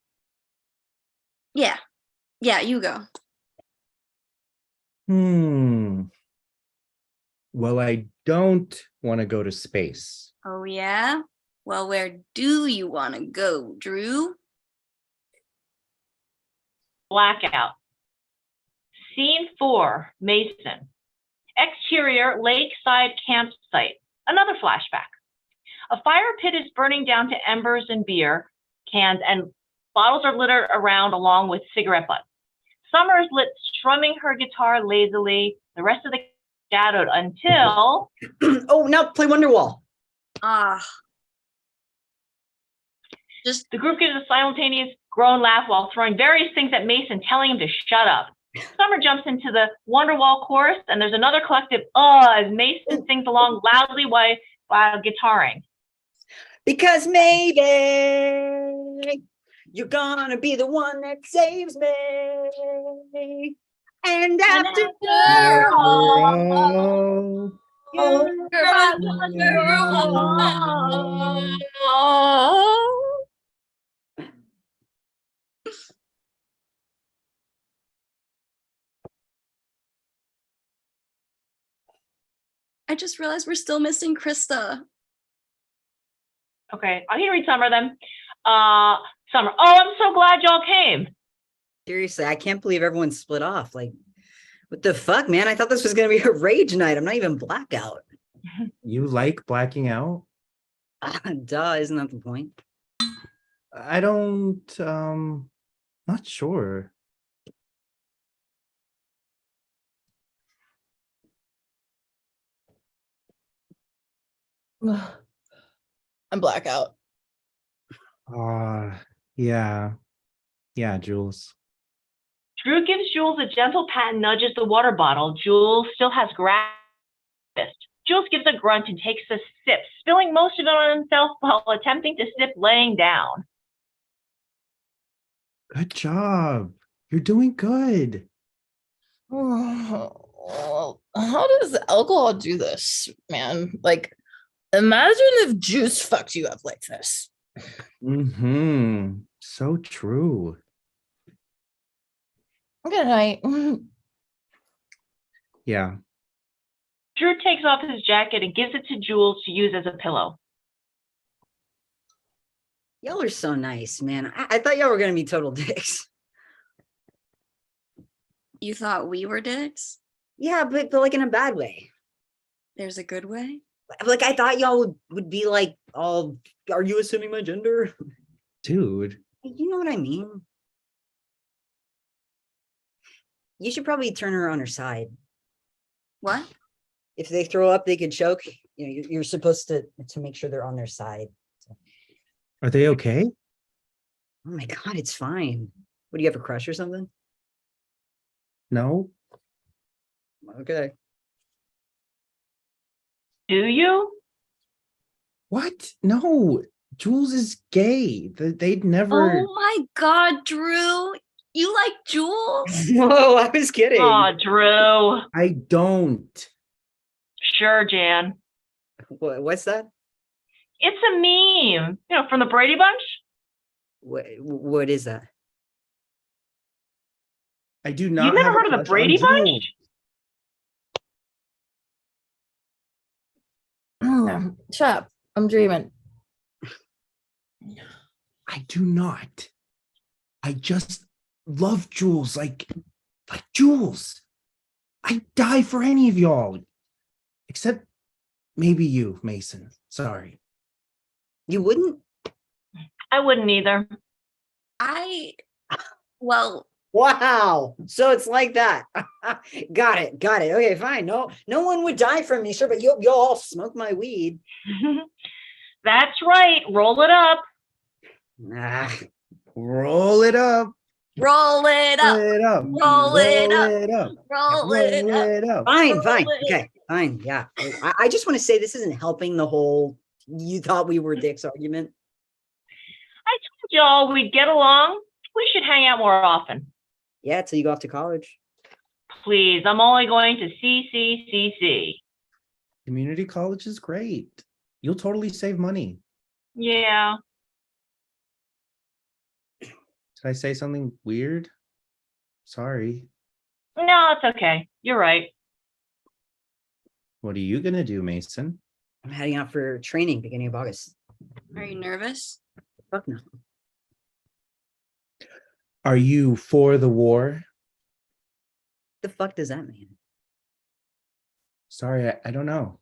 Yeah. Yeah, you go. Well, I don't want to go to space. Oh, yeah? Well, where do you want to go, Drew? Blackout. Scene 4, Mason. Exterior lakeside campsite. Another flashback. A fire pit is burning down to embers and beer cans, and bottles are littered around along with cigarette butts. Summer is lit, strumming her guitar lazily. The rest of the shadowed until Oh, now play Wonderwall. Ah. the group gives a simultaneous groan laugh while throwing various things at Mason, telling him to shut up. Summer jumps into the Wonderwall chorus, and there's another collective as Mason sings along loudly while guitaring. Because maybe you're gonna be the one that saves me. And after all, you're my Wonderwall. I just realized we're still missing Krista. Okay, I'm gonna read Summer then. Summer. Oh, I'm so glad y'all came. Seriously, I can't believe everyone's split off. Like, what the fuck, man? I thought this was gonna be a rage night. I'm not even blackout. You like blacking out? Duh, isn't that the point? I don't, not sure. I'm blackout. Yeah. Yeah, Jules. Drew gives Jules a gentle pat and nudges the water bottle. Jules still has grasp. Jules gives a grunt and takes a sip, spilling most of it on himself while attempting to sip laying down. Good job. You're doing good. Well, how does alcohol do this, man? Like, imagine if juice fucked you up like this. Mm-hmm. So true. Good night. Yeah. Drew takes off his jacket and gives it to Jules to use as a pillow. Y'all are so nice, man. I thought y'all were gonna be total dicks. You thought we were dicks? Yeah, but like in a bad way. There's a good way? Like I thought y'all would be like, all, are you assuming my gender? Dude. You know what I mean? You should probably turn her on her side. What? If they throw up, they could choke. You know, you're supposed to make sure they're on their side. Are they okay? Oh my God, it's fine. What, do you have a crush or something? No. Okay. Do you? What? No. Jules is gay. They'd never. Oh my God, Drew. You like Jules? No, I was kidding. Aw, Drew. I don't. Sure, Jan. What's that? It's a meme, from the Brady Bunch. What is that? I do not. You've never have a heard of the crush Brady on Bunch? Jules. Shut up. I'm dreaming. I do not. I just love Jules like Jules. I'd die for any of y'all. Except maybe you, Mason. Sorry. You wouldn't? I wouldn't either. Well. Wow. So it's like that. Got it. Okay, fine. No one would die from me, sure, but you'll all smoke my weed. That's right. Roll it up. Nah. Roll it up. Roll it up. Roll it up. Roll it up. Roll it up. Roll it up. Fine. Okay, fine. Yeah. I just want to say this isn't helping the whole you thought we were dicks argument. I told y'all we'd get along. We should hang out more often. Yeah, till you go off to college. Please, I'm only going to CCCC. Community college is great. You'll totally save money. Yeah. Did I say something weird? Sorry. No, it's okay. You're right. What are you gonna do, Mason? I'm heading out for training beginning of August. Are you nervous? Fuck no. Are you for the war? The fuck does that mean? Sorry, I don't know.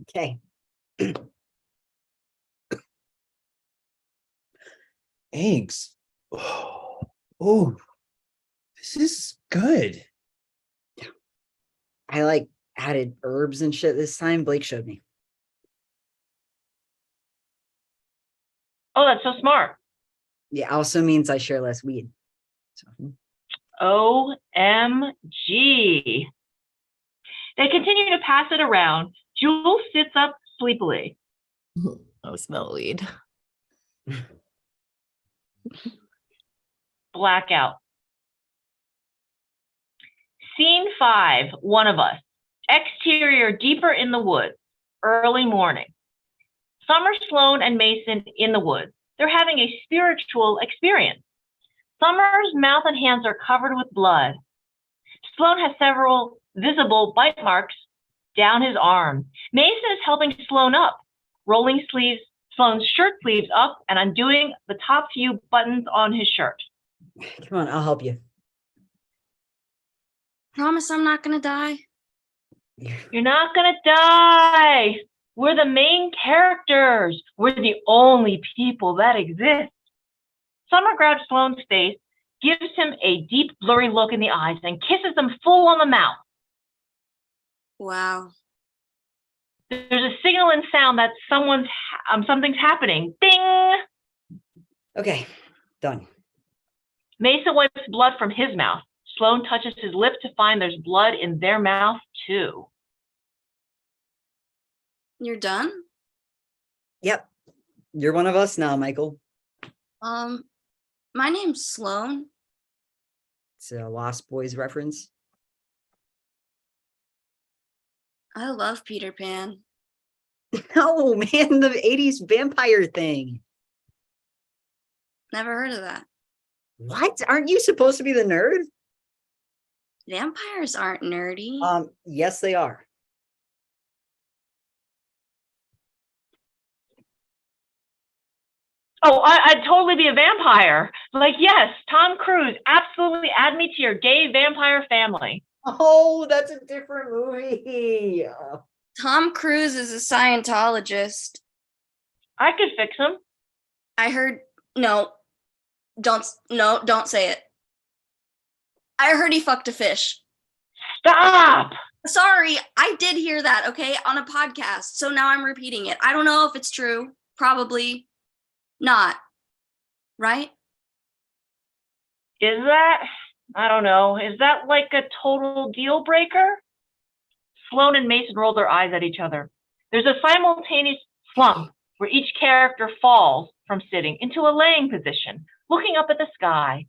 Okay. Eggs. Oh, this is good. I like added herbs and shit this time. Blake showed me. Oh, that's so smart. Yeah, also means I share less weed. So. OMG. They continue to pass it around. Jules sits up sleepily. Oh, smell weed. Blackout. Scene 5, one of us. Exterior deeper in the woods. Early morning. Summer, Sloan, and Mason in the woods. They're having a spiritual experience. Summer's mouth and hands are covered with blood. Sloan has several visible bite marks down his arm. Mason is helping Sloan up, rolling Sloan's shirt sleeves up and undoing the top few buttons on his shirt. Come on, I'll help you. Promise I'm not gonna die. You're not gonna die. We're the main characters. We're the only people that exist. Summer grabs Sloan's face, gives him a deep, blurry look in the eyes, and kisses him full on the mouth. Wow. There's a signal and sound that something's happening. Ding! Okay, done. Mason wipes blood from his mouth. Sloan touches his lip to find there's blood in their mouth, too. You're done? Yep. You're one of us now, Michael. My name's Sloan. It's a Lost Boys reference. I love Peter Pan. No, man, the 80s vampire thing. Never heard of that. What? Aren't you supposed to be the nerd? Vampires aren't nerdy. Yes, they are. Oh, I'd totally be a vampire. Like, yes, Tom Cruise, absolutely add me to your gay vampire family. Oh, that's a different movie. Tom Cruise is a Scientologist. I could fix him. I heard, don't say it. I heard he fucked a fish. Stop! Sorry, I did hear that, okay, on a podcast. So now I'm repeating it. I don't know if it's true. Probably not. Right? Is that? I don't know. Is that like a total deal breaker? Sloan and Mason roll their eyes at each other. There's a simultaneous slump where each character falls from sitting into a laying position, looking up at the sky.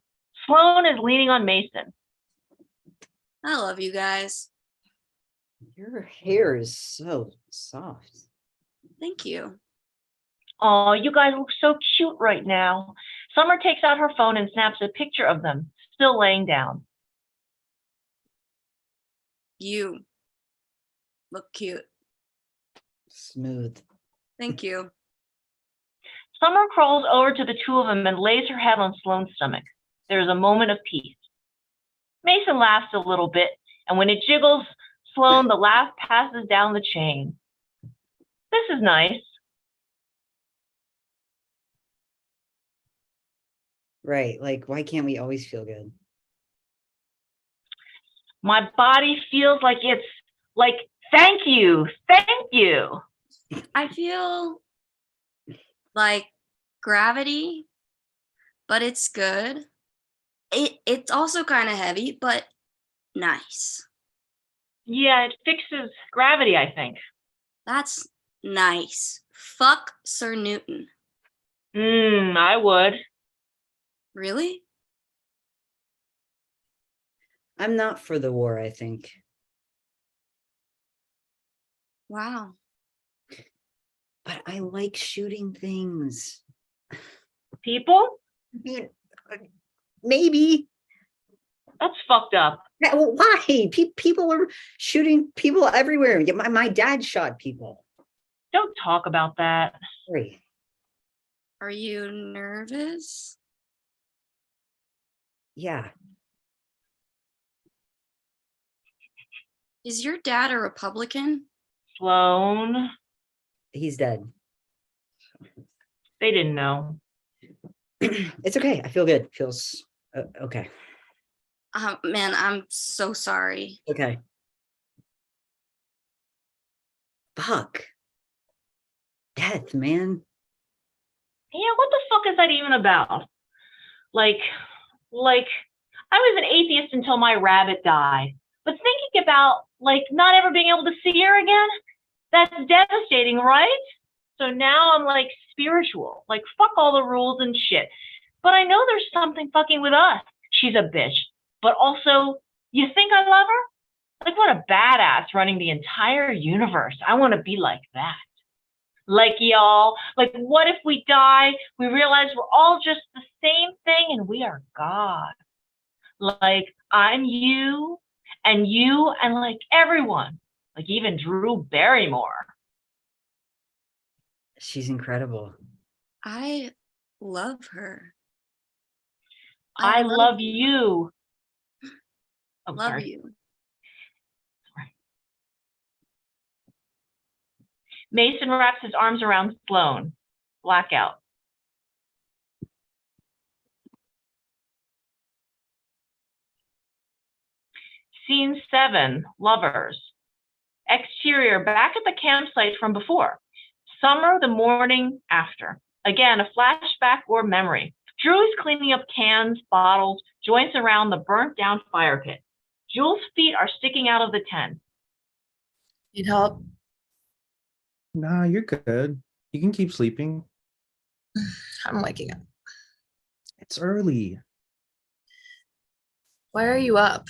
Sloan is leaning on Mason. I love you guys. Your hair is so soft. Thank you. Oh, you guys look so cute right now. Summer takes out her phone and snaps a picture of them, still laying down. You look cute. Smooth. Thank you. Summer crawls over to the two of them and lays her head on Sloan's stomach. There is a moment of peace. Mason laughs a little bit, and when it jiggles Sloan, the laugh passes down the chain. This is nice. Right. Like, why can't we always feel good? My body feels like it's like, thank you, thank you. I feel like gravity, but it's good. It's also kind of heavy, but nice. Yeah, it fixes gravity, I think. That's nice. Fuck Sir Newton. I would. Really? I'm not for the war, I think. Wow. But I like shooting things. People? I mean, maybe. That's fucked up. Yeah, well, why? People were shooting people everywhere. Yeah, my dad shot people. Don't talk about that. Sorry. Are you nervous? Yeah. Is your dad a Republican? Sloan, He's dead. they didn't know. It's okay. I feel good. Feels okay. Man, I'm so sorry. Okay. Fuck. Death, man. Yeah, what the fuck is that even about? Like, I was an atheist until my rabbit died. But thinking about, like, not ever being able to see her again, that's devastating, right? So now I'm, like, spiritual. Like, fuck all the rules and shit. But I know there's something fucking with us. She's a bitch. But also, you think I love her? Like, what a badass running the entire universe. I want to be like that. Like, y'all, like, what if we die, we realize we're all just the same thing and we are God? Like, I'm you, and like everyone, like even Drew Barrymore. She's incredible. I love her. I love you. Oh, Love sorry. you. Mason wraps his arms around Sloan. Blackout. Scene 7, lovers. Exterior, back at the campsite from before. Summer, the morning after. Again, a flashback or memory. Drew is cleaning up cans, bottles, joints around the burnt down fire pit. Jules' feet are sticking out of the tent. Need help? Nah, you're good. You can keep sleeping. I'm waking up. It's early. Why are you up?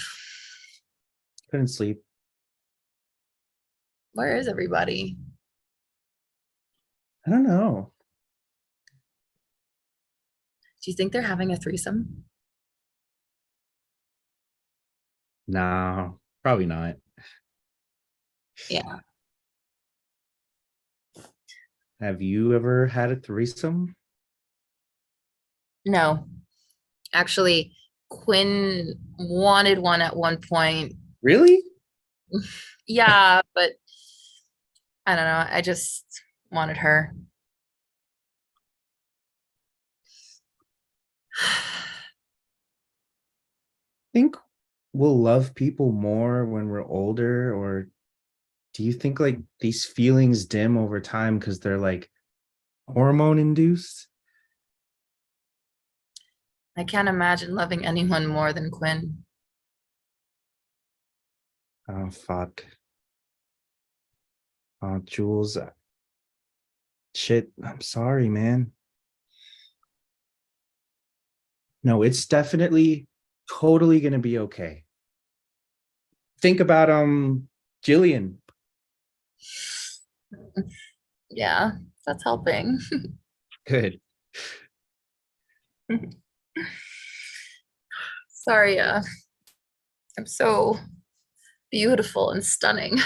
Couldn't sleep. Where is everybody? I don't know. Do you think they're having a threesome? No, probably not. Yeah. Have you ever had a threesome? No. Actually, Quinn wanted one at one point. Really? Yeah, but I don't know. I just wanted her. Think we'll love people more when we're older, or do you think like these feelings dim over time because they're like hormone induced? I can't imagine loving anyone more than Quinn. Oh, fuck. Oh, Jules. Shit, I'm sorry, man. No, it's definitely totally gonna be okay. Think about Jillian. Yeah, that's helping. Good. Sorry, I'm so beautiful and stunning.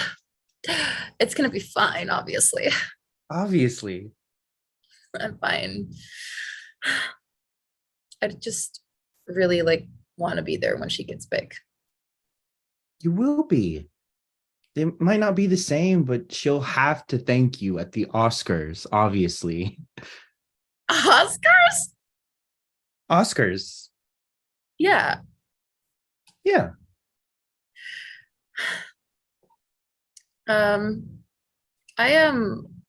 It's gonna be fine, obviously. Obviously. I'm fine. I just really like want to be there when she gets big. You will be. It might not be the same, but she'll have to thank you at the Oscars, obviously. Oscars? Oscars. Yeah. Yeah. I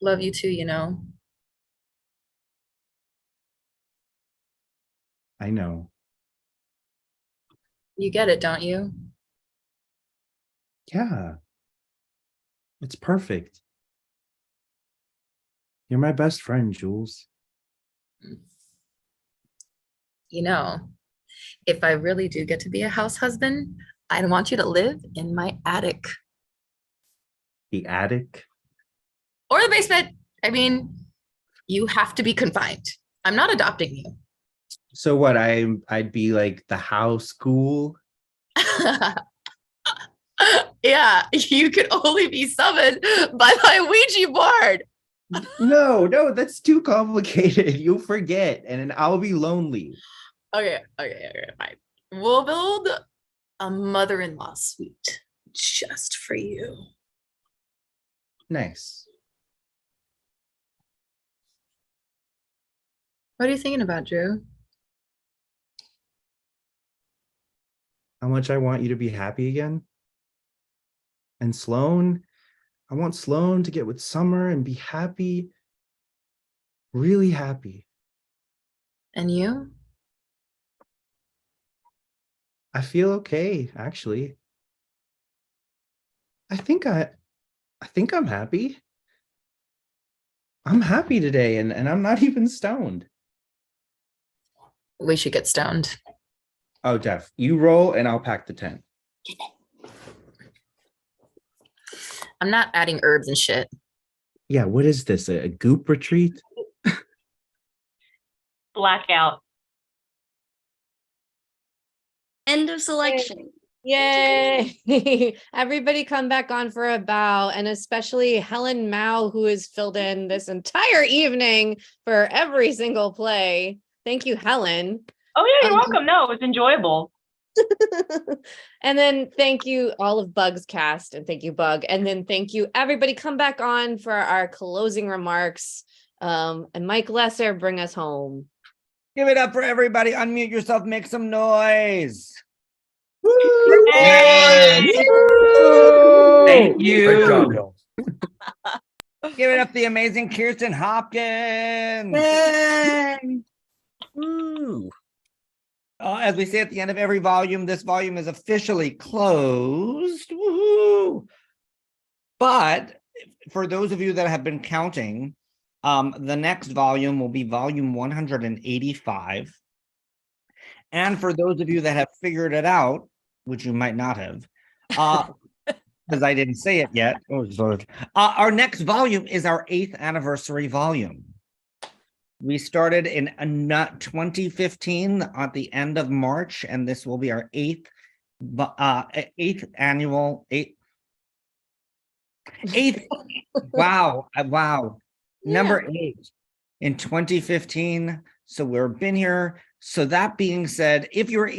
love you too, you know. I know. You get it, don't you? Yeah. It's perfect. You're my best friend, Jules. You know, if I really do get to be a house husband, I'd want you to live in my attic. The attic? Or the basement. I mean, you have to be confined. I'm not adopting you. So what, I'd be like the house ghoul? Yeah, you could only be summoned by my Ouija board. No, that's too complicated. You'll forget, and then I'll be lonely. Okay, fine. We'll build a mother-in-law suite just for you. Nice. What are you thinking about, Drew? How much I want you to be happy again. And Sloan, I want Sloan to get with Summer and be happy, really happy. And you? I feel okay, actually. I think I'm happy. I'm happy today, and I'm not even stoned. We should get stoned. Oh, Jeff, you roll and I'll pack the tent. I'm not adding herbs and shit. Yeah, what is this? A goop retreat? Blackout. End of selection. Yay! Everybody come back on for a bow, and especially Helen Mao, who has filled in this entire evening for every single play. Thank you, Helen. Oh yeah, you're welcome. No, it was enjoyable. And then thank you all of Bug's cast, and thank you, Bug. And then thank you, everybody. Come back on for our closing remarks. And Mike Lesser, bring us home. Give it up for everybody. Unmute yourself, make some noise. Hey! Thank you. Great job, y'all. Give it up the amazing Kirsten Hopkins. Woo. As we say at the end of every volume, this volume is officially closed. Woohoo! But for those of you that have been counting, the next volume will be volume 185. And for those of you that have figured it out, which you might not have, because I didn't say it yet. Oh, Lord. Our next volume is our 8th anniversary volume. We started in 2015 at the end of March, and this will be our 8th annual. Wow. Number 8 in 2015. So we've been here. So that being said, if you're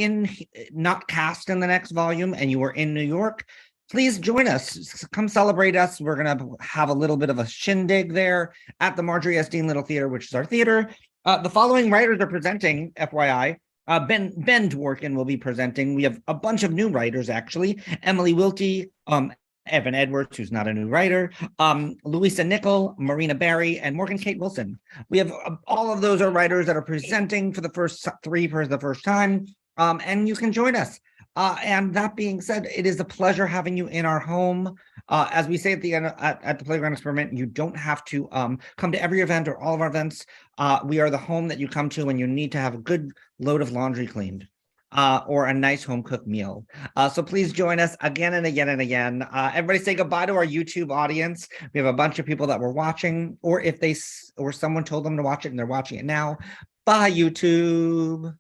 not cast in the next volume and you are in New York, please join us. Come celebrate us. We're going to have a little bit of a shindig there at the Marjorie S. Dean Little Theater, which is our theater. The following writers are presenting, FYI. Ben Dworkin will be presenting. We have a bunch of new writers, actually. Emily Wiltie, Evan Edwards, who's not a new writer, Louisa Nickel, Marina Barry, and Morgan Kate Wilson. We have all of those are writers that are presenting for the first 3 for the first time, and you can join us. And that being said, it is a pleasure having you in our home. As we say at the end at the Playground Experiment, you don't have to come to every event or all of our events. We are the home that you come to when you need to have a good load of laundry cleaned. Or a nice home-cooked meal. So please join us again and again and again. Everybody say goodbye to our YouTube audience. We have a bunch of people that were watching, or if someone told them to watch it and they're watching it now. Bye, YouTube.